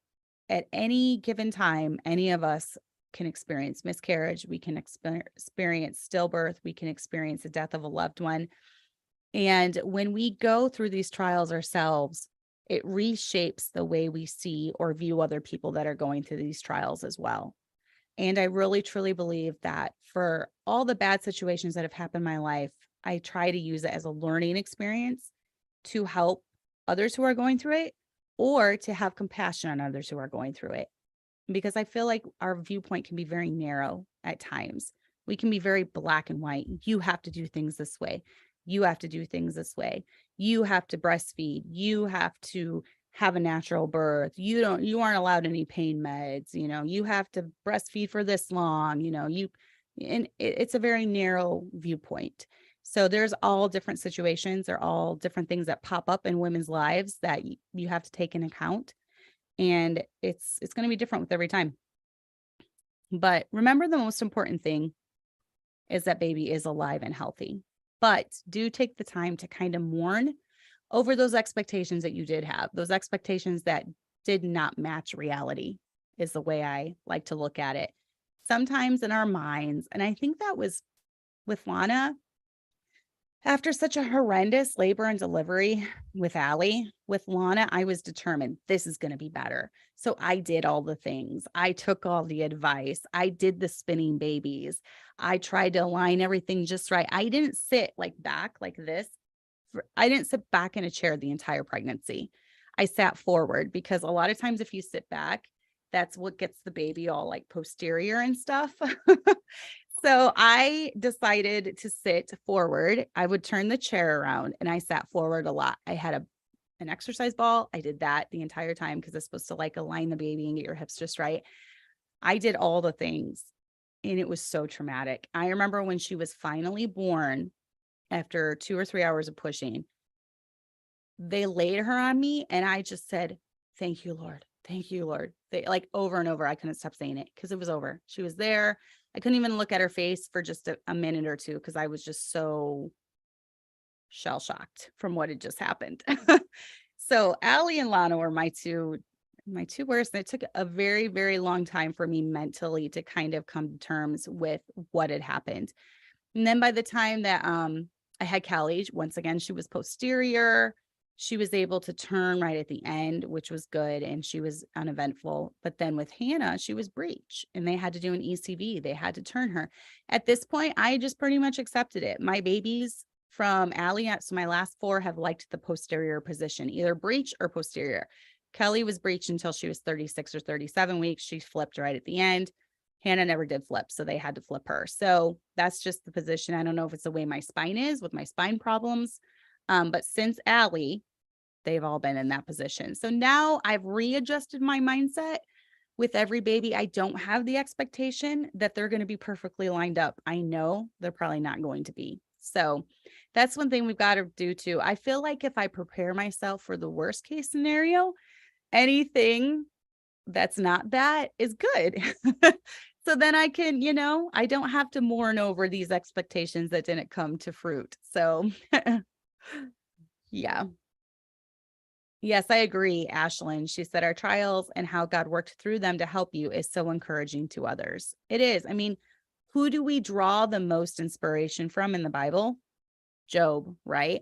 at any given time, any of us can experience miscarriage. We can experience stillbirth. We can experience the death of a loved one. And when we go through these trials ourselves, it reshapes the way we see or view other people that are going through these trials as well. And I really, truly believe that for all the bad situations that have happened in my life, I try to use it as a learning experience to help others who are going through it, or to have compassion on others who are going through it. Because I feel like our viewpoint can be very narrow at times. We can be very black and white. You have to do things this way. You have to do things this way. You have to breastfeed. You have to have a natural birth. You aren't allowed any pain meds. You have to breastfeed for this long, and it's a very narrow viewpoint. So there's all different situations. There are all different things that pop up in women's lives that you have to take into account. And it's going to be different with every time. But remember, the most important thing is that baby is alive and healthy. But do take the time to kind of mourn over those expectations that you did have, those expectations that did not match reality, is the way I like to look at it. Sometimes in our minds, and I think that was with Lana, after such a horrendous labor and delivery with Allie, with Lana, I was determined this is going to be better. So I did all the things. I took all the advice. I did the spinning babies. I tried to align everything just right. I didn't sit like back like this. I didn't sit back in a chair the entire pregnancy. I sat forward, because a lot of times if you sit back, that's what gets the baby all like posterior and stuff. So I decided to sit forward. I would turn the chair around and I sat forward a lot. I had an exercise ball. I did that the entire time because it's supposed to like align the baby and get your hips just right. I did all the things and it was so traumatic. I remember when she was finally born, after 2 or 3 hours of pushing, they laid her on me and I just said, "Thank you, Lord. Thank you, Lord." They, like, over and over. I couldn't stop saying it because it was over. She was there. I couldn't even look at her face for just a minute or two because I was just so shell shocked from what had just happened. So Allie and Lana were my two worst. And it took a very, very long time for me mentally to kind of come to terms with what had happened. And then by the time that I had Callie, once again, she was posterior. She was able to turn right at the end, which was good. And she was uneventful. But then with Hannah, she was breech and they had to do an ECV. They had to turn her. At this point, I just pretty much accepted it. My babies from Allie, so my last 4 have liked the posterior position, either breech or posterior. Kelly was breech until she was 36 or 37 weeks. She flipped right at the end. Hannah never did flip, so they had to flip her. So that's just the position. I don't know if it's the way my spine is with my spine problems. But since Allie, they've all been in that position. So now I've readjusted my mindset. With every baby, I don't have the expectation that they're going to be perfectly lined up. I know they're probably not going to be. So that's one thing we've got to do too. I feel like if I prepare myself for the worst case scenario, anything that's not that is good. So then I can, I don't have to mourn over these expectations that didn't come to fruit. So yeah. Yes, I agree, Ashlyn. She said, our trials and how God worked through them to help you is so encouraging to others. It is. I mean, who do we draw the most inspiration from in the Bible? Job, right?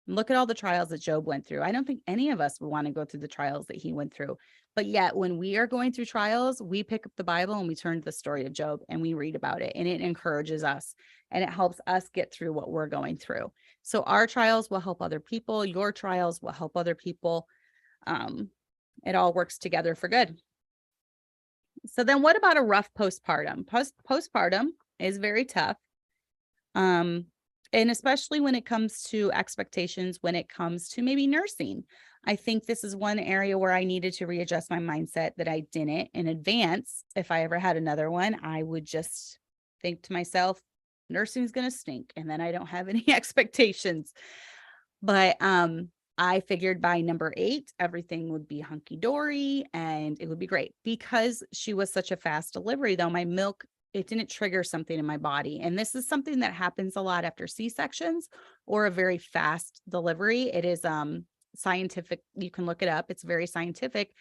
Look at all the trials that Job went through. I don't think any of us would want to go through the trials that he went through. But yet, when we are going through trials, we pick up the Bible and we turn to the story of Job and we read about it. And it encourages us and it helps us get through what we're going through. So our trials will help other people. Your trials will help other people. It all works together for good. So then what about a rough postpartum? Postpartum is very tough. And especially when it comes to expectations, when it comes to maybe nursing. I think this is one area where I needed to readjust my mindset that I didn't in advance. If I ever had another one, I would just think to myself, nursing is going to stink. And then I don't have any expectations. But I figured by number 8, everything would be hunky dory and it would be great. Because she was such a fast delivery, though, my milk, it didn't trigger something in my body. And this is something that happens a lot after C-sections or a very fast delivery. It is scientific. You can look it up. It's very scientific.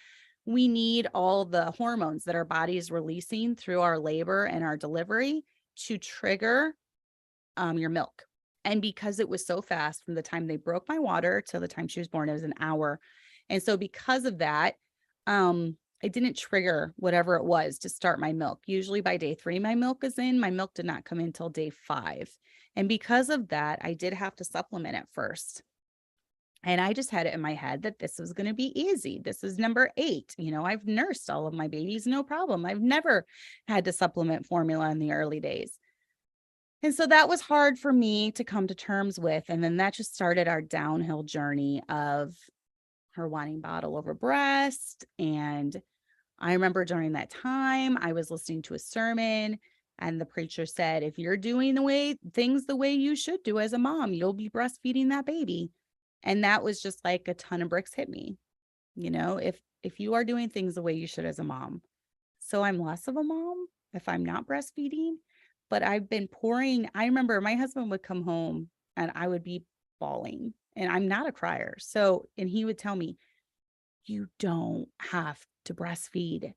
We need all the hormones that our body is releasing through our labor and our delivery to trigger your milk. And because it was so fast from the time they broke my water till the time she was born, it was an hour. And so because of that, it didn't trigger whatever it was to start my milk. Usually by day 3, my milk is in. My milk did not come in until day 5. And because of that, I did have to supplement at first. And I just had it in my head that this was going to be easy. This is number 8. I've nursed all of my babies, no problem. I've never had to supplement formula in the early days. And so that was hard for me to come to terms with. And then that just started our downhill journey of her wanting bottle over breast. And I remember during that time, I was listening to a sermon And the preacher said, if you're doing things the way you should do as a mom, you'll be breastfeeding that baby. And that was just like a ton of bricks hit me. If you are doing things the way you should as a mom. So I'm less of a mom if I'm not breastfeeding, but I've been pouring. I remember my husband would come home and I would be bawling, and I'm not a crier. And he would tell me, you don't have to breastfeed.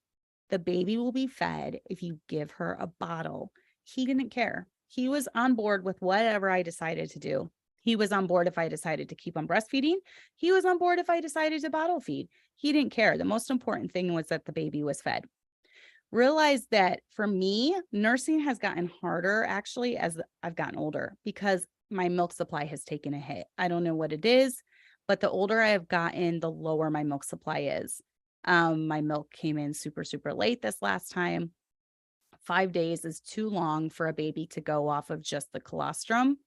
The baby will be fed if you give her a bottle. He didn't care. He was on board with whatever I decided to do. He was on board if I decided to keep on breastfeeding. He was on board if I decided to bottle feed. He didn't care. The most important thing was that the baby was fed. Realize that for me, nursing has gotten harder actually as I've gotten older because my milk supply has taken a hit. I don't know what it is, but the older I have gotten, the lower my milk supply is. My milk came in super, super late this last time. 5 days is too long for a baby to go off of just the colostrum.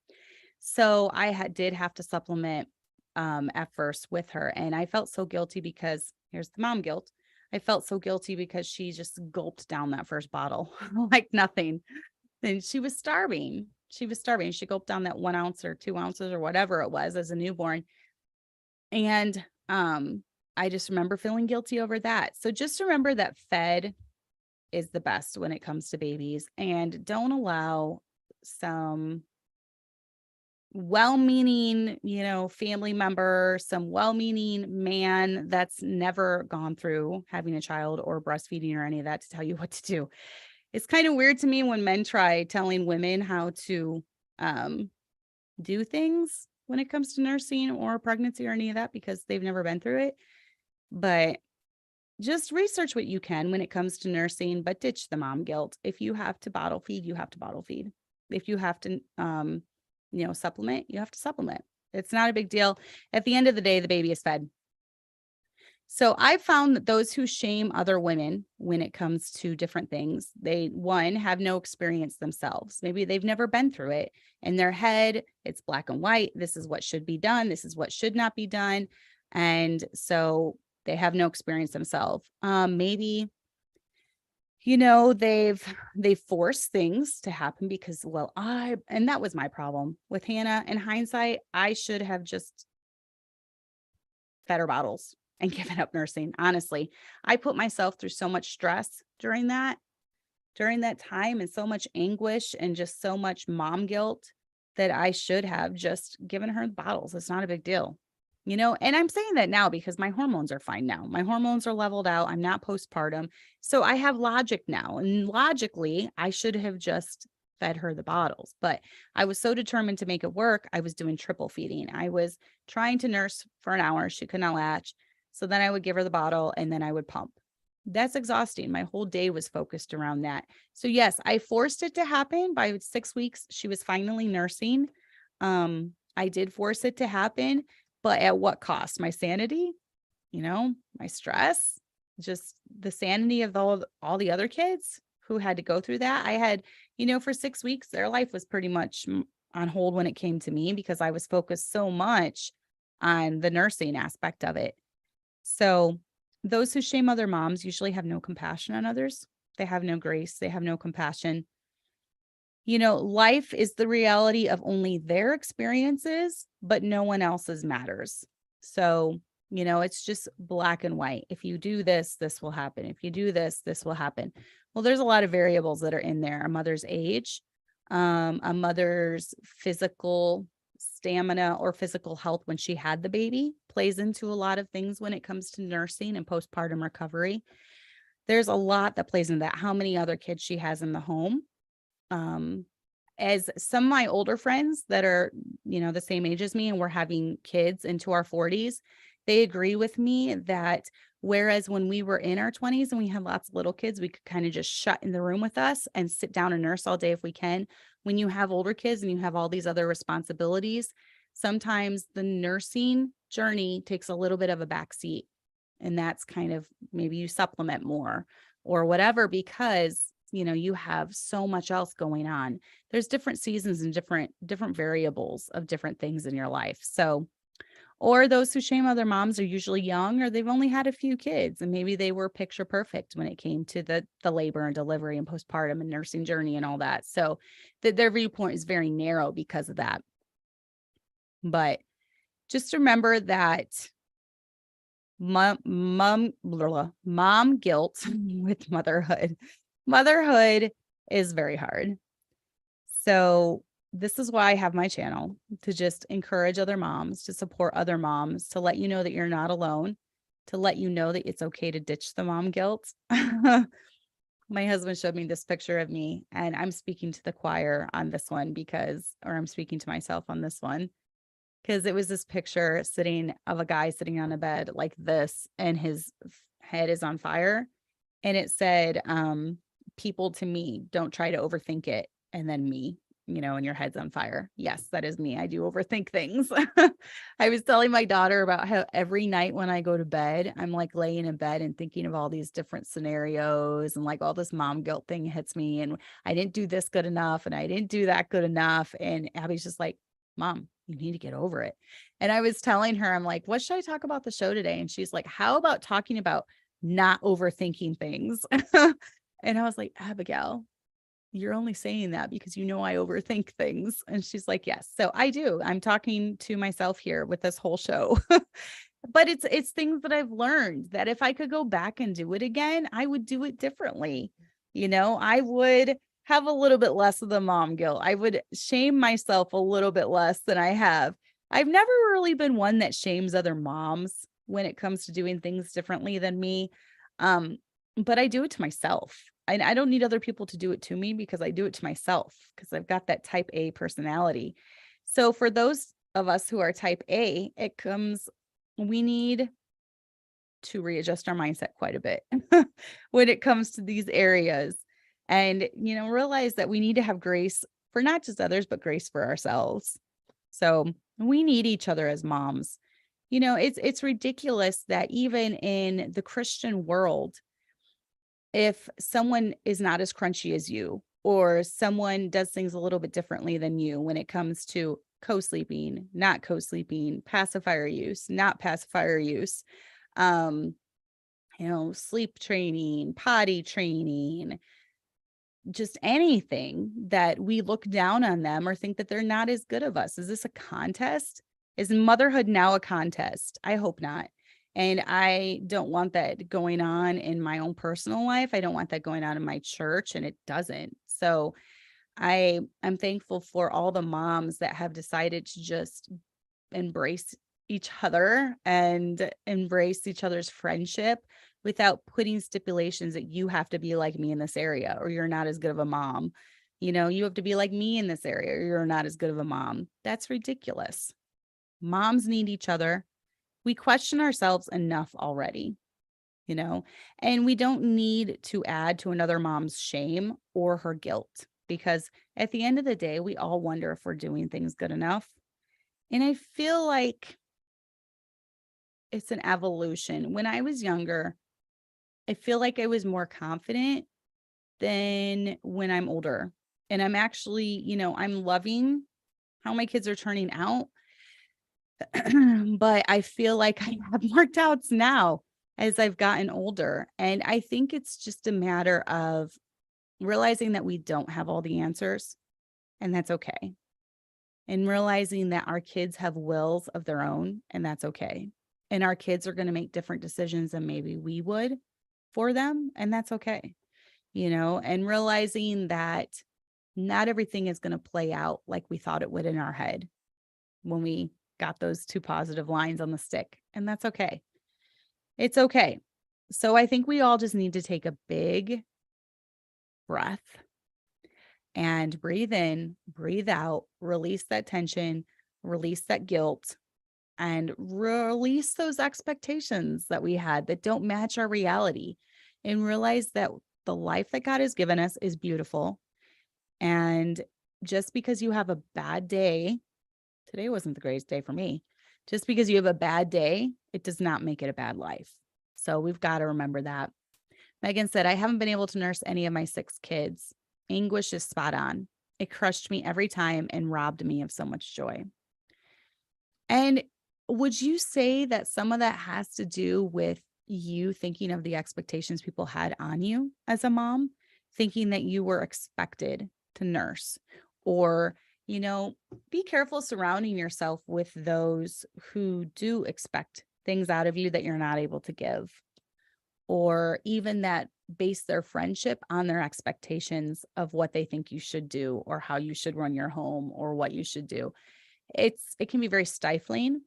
So I did have to supplement at first with her. And I felt so guilty because here's the mom guilt. I felt so guilty because she just gulped down that first bottle like nothing. And she was starving. She gulped down that 1 ounce or 2 ounces or whatever it was as a newborn. And I just remember feeling guilty over that. So just remember that fed is the best when it comes to babies, and don't allow some well-meaning, family member, some well-meaning man that's never gone through having a child or breastfeeding or any of that to tell you what to do. It's kind of weird to me when men try telling women how to do things when it comes to nursing or pregnancy or any of that because they've never been through it. But just research what you can when it comes to nursing, but ditch the mom guilt. If you have to bottle feed, you have to bottle feed. If you have to, supplement, you have to supplement. It's not a big deal. At the end of the day, the baby is fed. So I found that those who shame other women when it comes to different things, they, one, have no experience themselves. Maybe they've never been through it. In their head, it's black and white. This is what should be done. This is what should not be done. And so they have no experience themselves. Maybe, they've forced things to happen because, and that was my problem with Hannah. In hindsight, I should have just fed her bottles and given up nursing. Honestly, I put myself through so much stress during that time and so much anguish and just so much mom guilt that I should have just given her the bottles. It's not a big deal. And I'm saying that now because my hormones are fine now. My hormones are leveled out. I'm not postpartum. So I have logic now. And logically, I should have just fed her the bottles. But I was so determined to make it work. I was doing triple feeding. I was trying to nurse for an hour. She could not latch. So then I would give her the bottle and then I would pump. That's exhausting. My whole day was focused around that. So yes, I forced it to happen. By 6 weeks, she was finally nursing. I did force it to happen. But at what cost? My sanity, my stress, just the sanity of all the other kids who had to go through that. I had, for 6 weeks, their life was pretty much on hold when it came to me because I was focused so much on the nursing aspect of it. So those who shame other moms usually have no compassion on others. They have no grace. They have no compassion. Life is the reality of only their experiences, but no one else's matters. So, it's just black and white. If you do this, this will happen. If you do this, this will happen. Well, there's a lot of variables that are in there. A mother's age, a mother's physical stamina or physical health when she had the baby plays into a lot of things when it comes to nursing and postpartum recovery. There's a lot that plays into that. How many other kids she has in the home. As some of my older friends that are, the same age as me and we're having kids into our 40s, they agree with me that whereas when we were in our 20s and we had lots of little kids, we could kind of just shut in the room with us and sit down and nurse all day if we can. When you have older kids and you have all these other responsibilities, sometimes the nursing journey takes a little bit of a backseat. And that's kind of maybe you supplement more or whatever, because you have so much else going on. There's different seasons and different variables of different things in your life. So Or those who shame other moms are usually young, or they've only had a few kids, and maybe they were picture perfect when it came to the labor and delivery and postpartum and nursing journey and all that. So their viewpoint is very narrow because of that. But just remember that mom guilt with motherhood. Motherhood is very hard. So this is why I have my channel, to just encourage other moms, to support other moms, to let you know that you're not alone, to let you know that it's okay to ditch the mom guilt. My husband showed me this picture of me, and I'm speaking to the choir on this one or I'm speaking to myself on this one, because it was this picture of a guy sitting on a bed like this, and his head is on fire. And it said, people to me, don't try to overthink it. And then me, and your head's on fire. Yes, that is me. I do overthink things. I was telling my daughter about how every night when I go to bed, I'm like laying in bed and thinking of all these different scenarios, and like all this mom guilt thing hits me. And I didn't do this good enough, and I didn't do that good enough. And Abby's just like, Mom, you need to get over it. And I was telling her, I'm like, what should I talk about the show today? And she's like, how about talking about not overthinking things? And I was like, Abigail, you're only saying that because I overthink things. And she's like, yes. So I do. I'm talking to myself here with this whole show. But it's things that I've learned that if I could go back and do it again, I would do it differently. I would have a little bit less of the mom guilt. I would shame myself a little bit less than I have. I've never really been one that shames other moms when it comes to doing things differently than me. But I do it to myself. And I don't need other people to do it to me, because I do it to myself, because I've got that type A personality. So for those of us who are type A, we need to readjust our mindset quite a bit when it comes to these areas, and, realize that we need to have grace for not just others, but grace for ourselves. So we need each other as moms. It's ridiculous that even in the Christian world, if someone is not as crunchy as you, or someone does things a little bit differently than you when it comes to co-sleeping, not co-sleeping, pacifier use, not pacifier use, sleep training, potty training, just anything, that we look down on them or think that they're not as good of us. Is this a contest? Is motherhood now a contest? I hope not. And I don't want that going on in my own personal life. I don't want that going on in my church, and it doesn't. So I'm thankful for all the moms that have decided to just embrace each other and embrace each other's friendship without putting stipulations that you have to be like me in this area, or you're not as good of a mom. You have to be like me in this area, or you're not as good of a mom. That's ridiculous. Moms need each other. We question ourselves enough already, and we don't need to add to another mom's shame or her guilt, because at the end of the day, we all wonder if we're doing things good enough. And I feel like it's an evolution. When I was younger, I feel like I was more confident than when I'm older. And I'm actually, I'm loving how my kids are turning out. But I feel like I have more doubts now as I've gotten older. And I think it's just a matter of realizing that we don't have all the answers, and that's okay. And realizing that our kids have wills of their own, and that's okay. And our kids are going to make different decisions than maybe we would for them, and that's okay. And realizing that not everything is going to play out like we thought it would in our head when we got those 2 positive lines on the stick, and that's okay. It's okay. So I think we all just need to take a big breath and breathe in, breathe out, release that tension, release that guilt, and release those expectations that we had that don't match our reality, and realize that the life that God has given us is beautiful. And just because you have a bad day, today wasn't the greatest day for me. Just because you have a bad day, it does not make it a bad life. So we've got to remember that. Megan said, I haven't been able to nurse any of my 6 kids. Anguish is spot on. It crushed me every time and robbed me of so much joy. And Would you say that some of that has to do with you thinking of the expectations people had on you as a mom, thinking that you were expected to nurse? Or, you know, be careful surrounding yourself with those who do expect things out of you that you're not able to give, or even that base their friendship on their expectations of what they think you should do or how you should run your home or what you should do. It can be very stifling,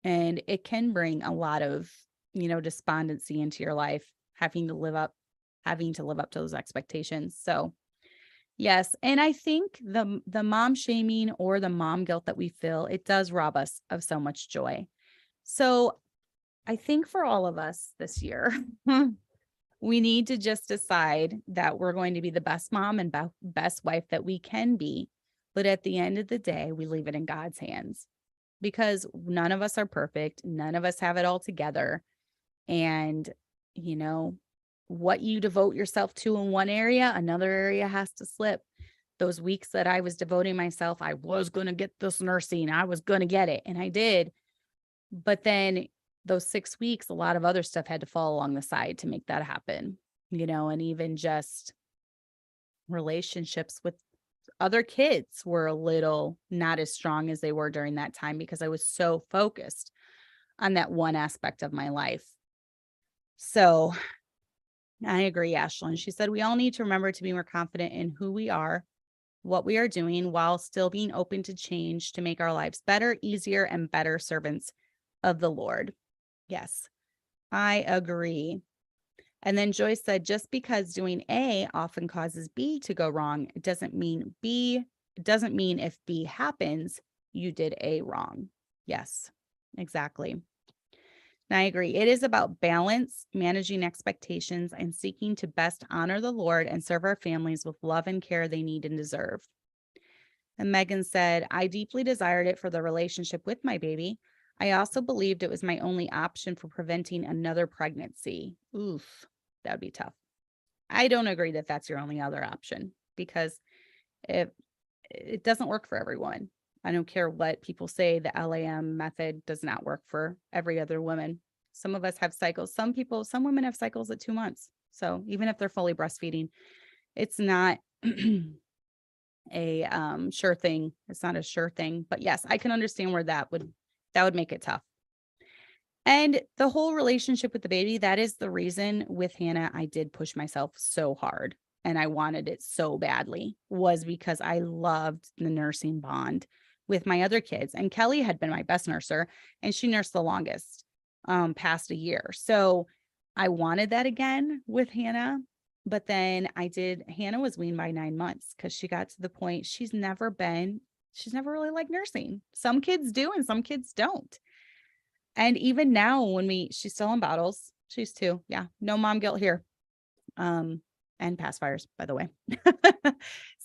and it can bring a lot of, despondency into your life, having to live up to those expectations. So, yes, and I think the mom shaming or the mom guilt that we feel, it does rob us of so much joy. So, I think for all of us this year, we need to just decide that we're going to be the best mom and best wife that we can be. But at the end of the day, we leave it in God's hands, because none of us are perfect. None of us have it all together. And, you know, what you devote yourself to in one area, another area has to slip. Those weeks that I was devoting myself, I was going to get this nursing. I was going to get it. And I did. But then those 6 weeks, a lot of other stuff had to fall along the side to make that happen, and even just relationships with other kids were a little not as strong as they were during that time, because I was so focused on that one aspect of my life. So I agree, Ashlyn. She said, we all need to remember to be more confident in who we are, what we are doing, while still being open to change to make our lives better, easier, and better servants of the Lord. Yes, I agree. And then Joyce said, just because doing A often causes B to go wrong, it doesn't mean if B happens, you did A wrong. Yes, exactly. And I agree. It is about balance, managing expectations, and seeking to best honor the Lord and serve our families with love and care they need and deserve. And Megan said, I deeply desired it for the relationship with my baby. I also believed it was my only option for preventing another pregnancy. Oof, that would be tough. I don't agree that that's your only other option, because it doesn't work for everyone. I don't care what people say, the LAM method does not work for every other woman. Some of us have cycles. Some women have cycles at 2 months. So even if they're fully breastfeeding, it's not a sure thing. It's not a sure thing. But yes, I can understand where that would make it tough. And the whole relationship with the baby, that is the reason with Hannah, I did push myself so hard and I wanted it so badly, was because I loved the nursing bond with my other kids. And Kelly had been my best nurser, and she nursed the longest, past a year. So I wanted that again with Hannah. But then Hannah was weaned by 9 months, because she got to the point she's never really liked nursing. Some kids do and some kids don't. And even now she's still on bottles. She's 2. Yeah. No mom guilt here. And pacifiers, by the way.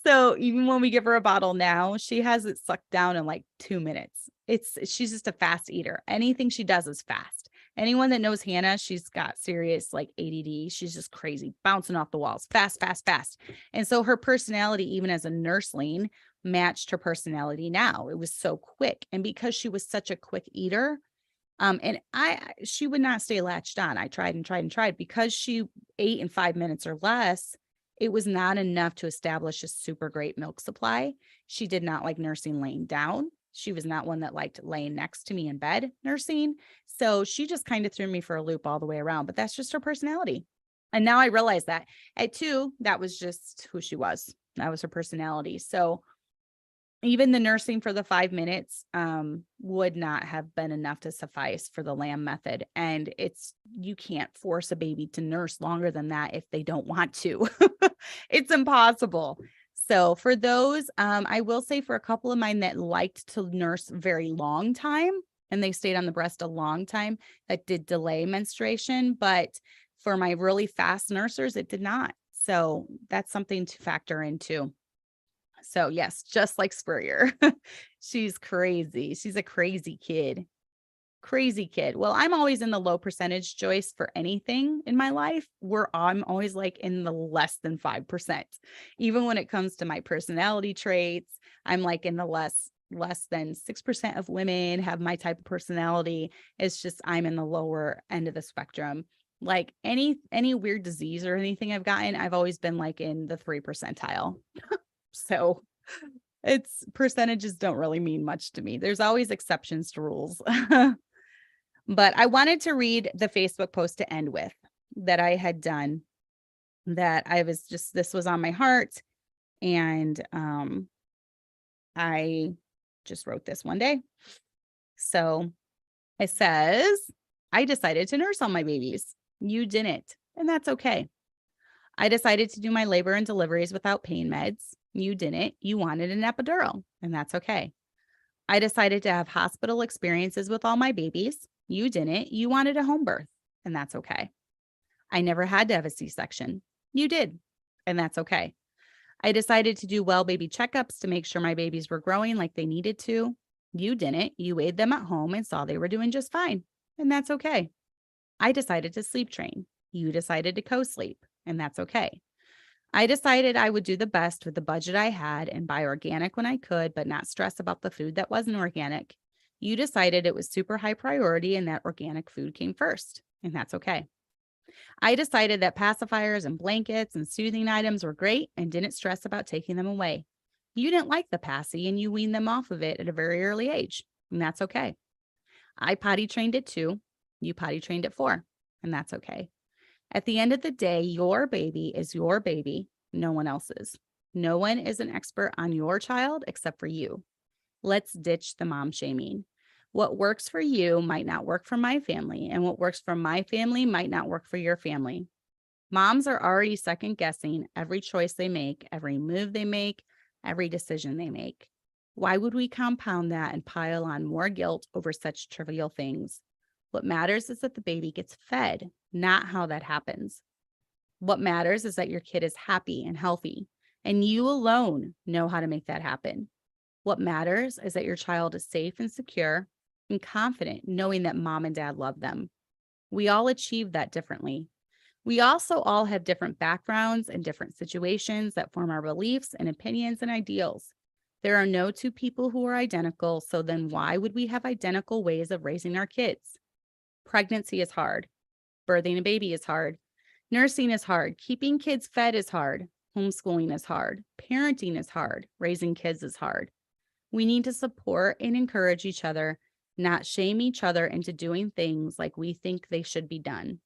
So even when we give her a bottle now, she has it sucked down in like 2 minutes. She's just a fast eater. Anything she does is fast. Anyone that knows Hannah, she's got serious like ADD. She's just crazy, bouncing off the walls, fast, fast, fast. And so her personality, even as a nursling, matched her personality now. It was so quick. And because she was such a quick eater, and she would not stay latched on. I tried and tried and tried, because she ate in 5 minutes or less. It was not enough to establish a super great milk supply. She did not like nursing laying down. She was not one that liked laying next to me in bed nursing. So she just kind of threw me for a loop all the way around, but that's just her personality. And now I realize that at 2, that was just who she was. That was her personality. So even the nursing for the 5 minutes would not have been enough to suffice for the LAM method. And you can't force a baby to nurse longer than that if they don't want to. It's impossible. So for those, I will say, for a couple of mine that liked to nurse very long time and they stayed on the breast a long time, that did delay menstruation. But for my really fast nursers, it did not. So that's something to factor into. So yes, just like Spurrier. She's crazy. She's a crazy kid. Crazy kid. Well, I'm always in the low percentage, Joyce, for anything in my life, where I'm always like in the less than 5%. Even when it comes to my personality traits, I'm like in the less less than 6% of women have my type of personality. It's just I'm in the lower end of the spectrum. Like any weird disease or anything I've gotten, I've always been like in the 3 percentile. So it's percentages don't really mean much to me. There's always exceptions to rules. But I wanted to read the Facebook post to end with that I had done, that this was on my heart. And I just wrote this one day. So it says, I decided to nurse all my babies. You didn't, and that's okay. I decided to do my labor and deliveries without pain meds. You didn't. You wanted an epidural, and that's okay. I decided to have hospital experiences with all my babies. You didn't. You wanted a home birth, and that's okay. I never had to have a C-section. You did, and that's okay. I decided to do well baby checkups to make sure my babies were growing like they needed to. You didn't. You weighed them at home and saw they were doing just fine, and that's okay. I decided to sleep train. You decided to co-sleep, and that's okay. I decided I would do the best with the budget I had and buy organic when I could, but not stress about the food that wasn't organic. You decided it was super high priority and that organic food came first, and that's okay. I decided that pacifiers and blankets and soothing items were great and didn't stress about taking them away. You didn't like the passy and you weaned them off of it at a very early age, and that's okay. I potty trained at 2, you potty trained at 4, and that's okay. At the end of the day, your baby is your baby, no one else's. No one is an expert on your child except for you. Let's ditch the mom shaming. What works for you might not work for my family, and what works for my family might not work for your family. Moms are already second guessing every choice they make, every move they make, every decision they make. Why would we compound that and pile on more guilt over such trivial things? What matters is that the baby gets fed, not how that happens. What matters is that your kid is happy and healthy, and you alone know how to make that happen. What matters is that your child is safe and secure and confident, knowing that mom and dad love them. We all achieve that differently. We also all have different backgrounds and different situations that form our beliefs and opinions and ideals. There are no two people who are identical, so then why would we have identical ways of raising our kids? Pregnancy is hard. Birthing a baby is hard. Nursing is hard. Keeping kids fed is hard. Homeschooling is hard. Parenting is hard. Raising kids is hard. We need to support and encourage each other, not shame each other into doing things like we think they should be done.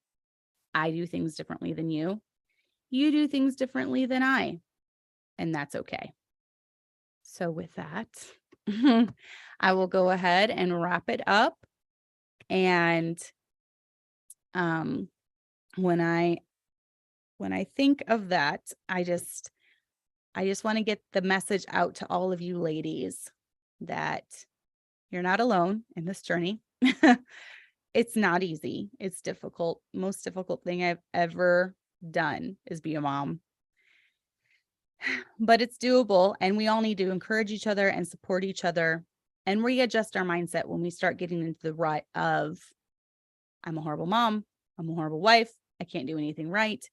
I do things differently than you. You do things differently than I, and that's okay. So with that, I will go ahead and wrap it up. And when I think of that, I just want to get the message out to all of you ladies that you're not alone in this journey. It's not easy. It's difficult. Most difficult thing I've ever done is be a mom. But it's doable, and we all need to encourage each other and support each other and readjust our mindset when we start getting into the rut of, I'm a horrible mom, I'm a horrible wife, I can't do anything right.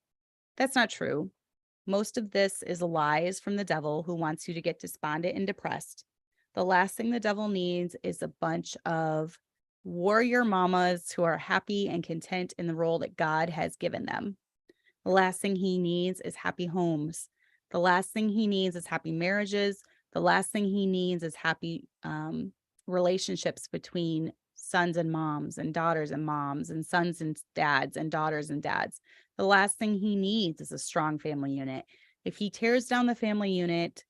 That's not true. Most of this is lies from the devil who wants you to get despondent and depressed. The last thing the devil needs is a bunch of warrior mamas who are happy and content in the role that God has given them. The last thing he needs is happy homes. The last thing he needs is happy marriages. The last thing he needs is happy relationships between sons and moms and daughters and moms and sons and dads and daughters and dads. The last thing he needs is a strong family unit. If he tears down the family unit,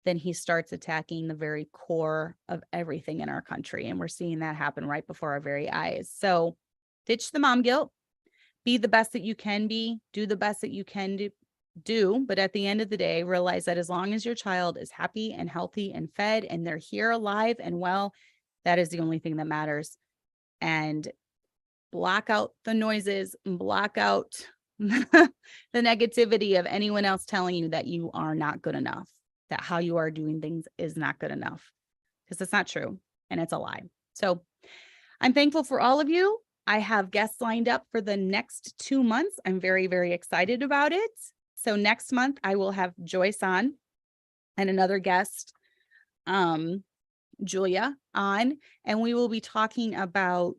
then he starts attacking the very core of everything in our country. And we're seeing that happen right before our very eyes. So ditch the mom guilt. Be the best that you can be. Do the best that you can do. But at the end of the day, realize that as long as your child is happy and healthy and fed and they're here alive and well, that is the only thing that matters. And block out the noises, block out the negativity of anyone else telling you that you are not good enough, that how you are doing things is not good enough, because it's not true and it's a lie. So I'm thankful for all of you. I have guests lined up for the next 2 months. I'm very, very excited about it. So next month I will have Joyce on and another guest. Julia on, and we will be talking about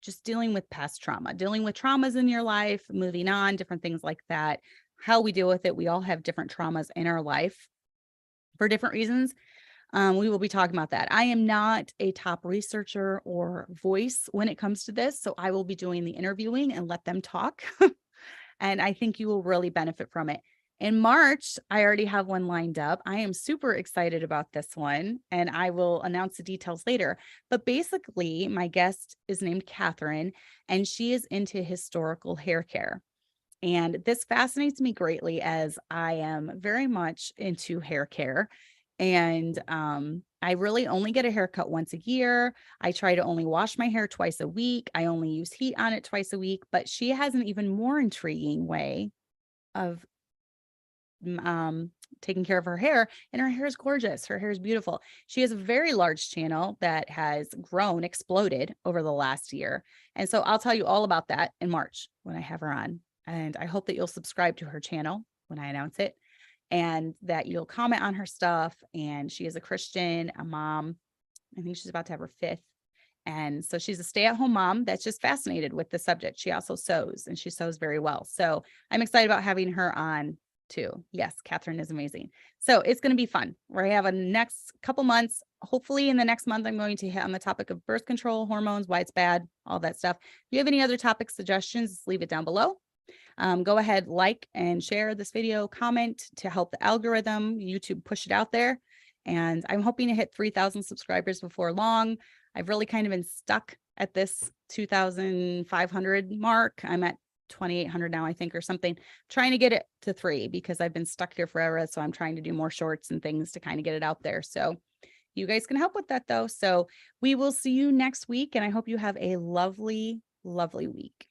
just dealing with past trauma, dealing with traumas in your life, moving on, different things like that, how we deal with it. We all have different traumas in our life for different reasons. We will be talking about that. I am not a top researcher or voice when it comes to this, so I will be doing the interviewing and let them talk. And I think you will really benefit from it. In March, I already have one lined up. I am super excited about this one, and I will announce the details later. But basically, my guest is named Catherine, and she is into historical hair care. And this fascinates me greatly as I am very much into hair care. And I really only get a haircut once a year. I try to only wash my hair twice a week. I only use heat on it twice a week. But she has an even more intriguing way of taking care of her hair, and her hair is gorgeous. Her hair is beautiful. She has a very large channel that has grown, exploded over the last year. And so I'll tell you all about that in March when I have her on. And I hope that you'll subscribe to her channel when I announce it, and that you'll comment on her stuff. And she is a Christian, a mom. I think she's about to have her fifth. And so she's a stay-at-home mom that's just fascinated with the subject. She also sews, and she sews very well. So I'm excited about having her on too. Yes, Catherine is amazing. So it's going to be fun. We have a next couple months. Hopefully in the next month, I'm going to hit on the topic of birth control, hormones, why it's bad, all that stuff. If you have any other topic suggestions, leave it down below. Go ahead, like and share this video, comment to help the algorithm, YouTube push it out there. And I'm hoping to hit 3,000 subscribers before long. I've really kind of been stuck at this 2,500 mark. I'm at 2,800 now, I think, or something, trying to get it to 3 because I've been stuck here forever. So I'm trying to do more shorts and things to kind of get it out there. So you guys can help with that though. So we will see you next week, and I hope you have a lovely, lovely week.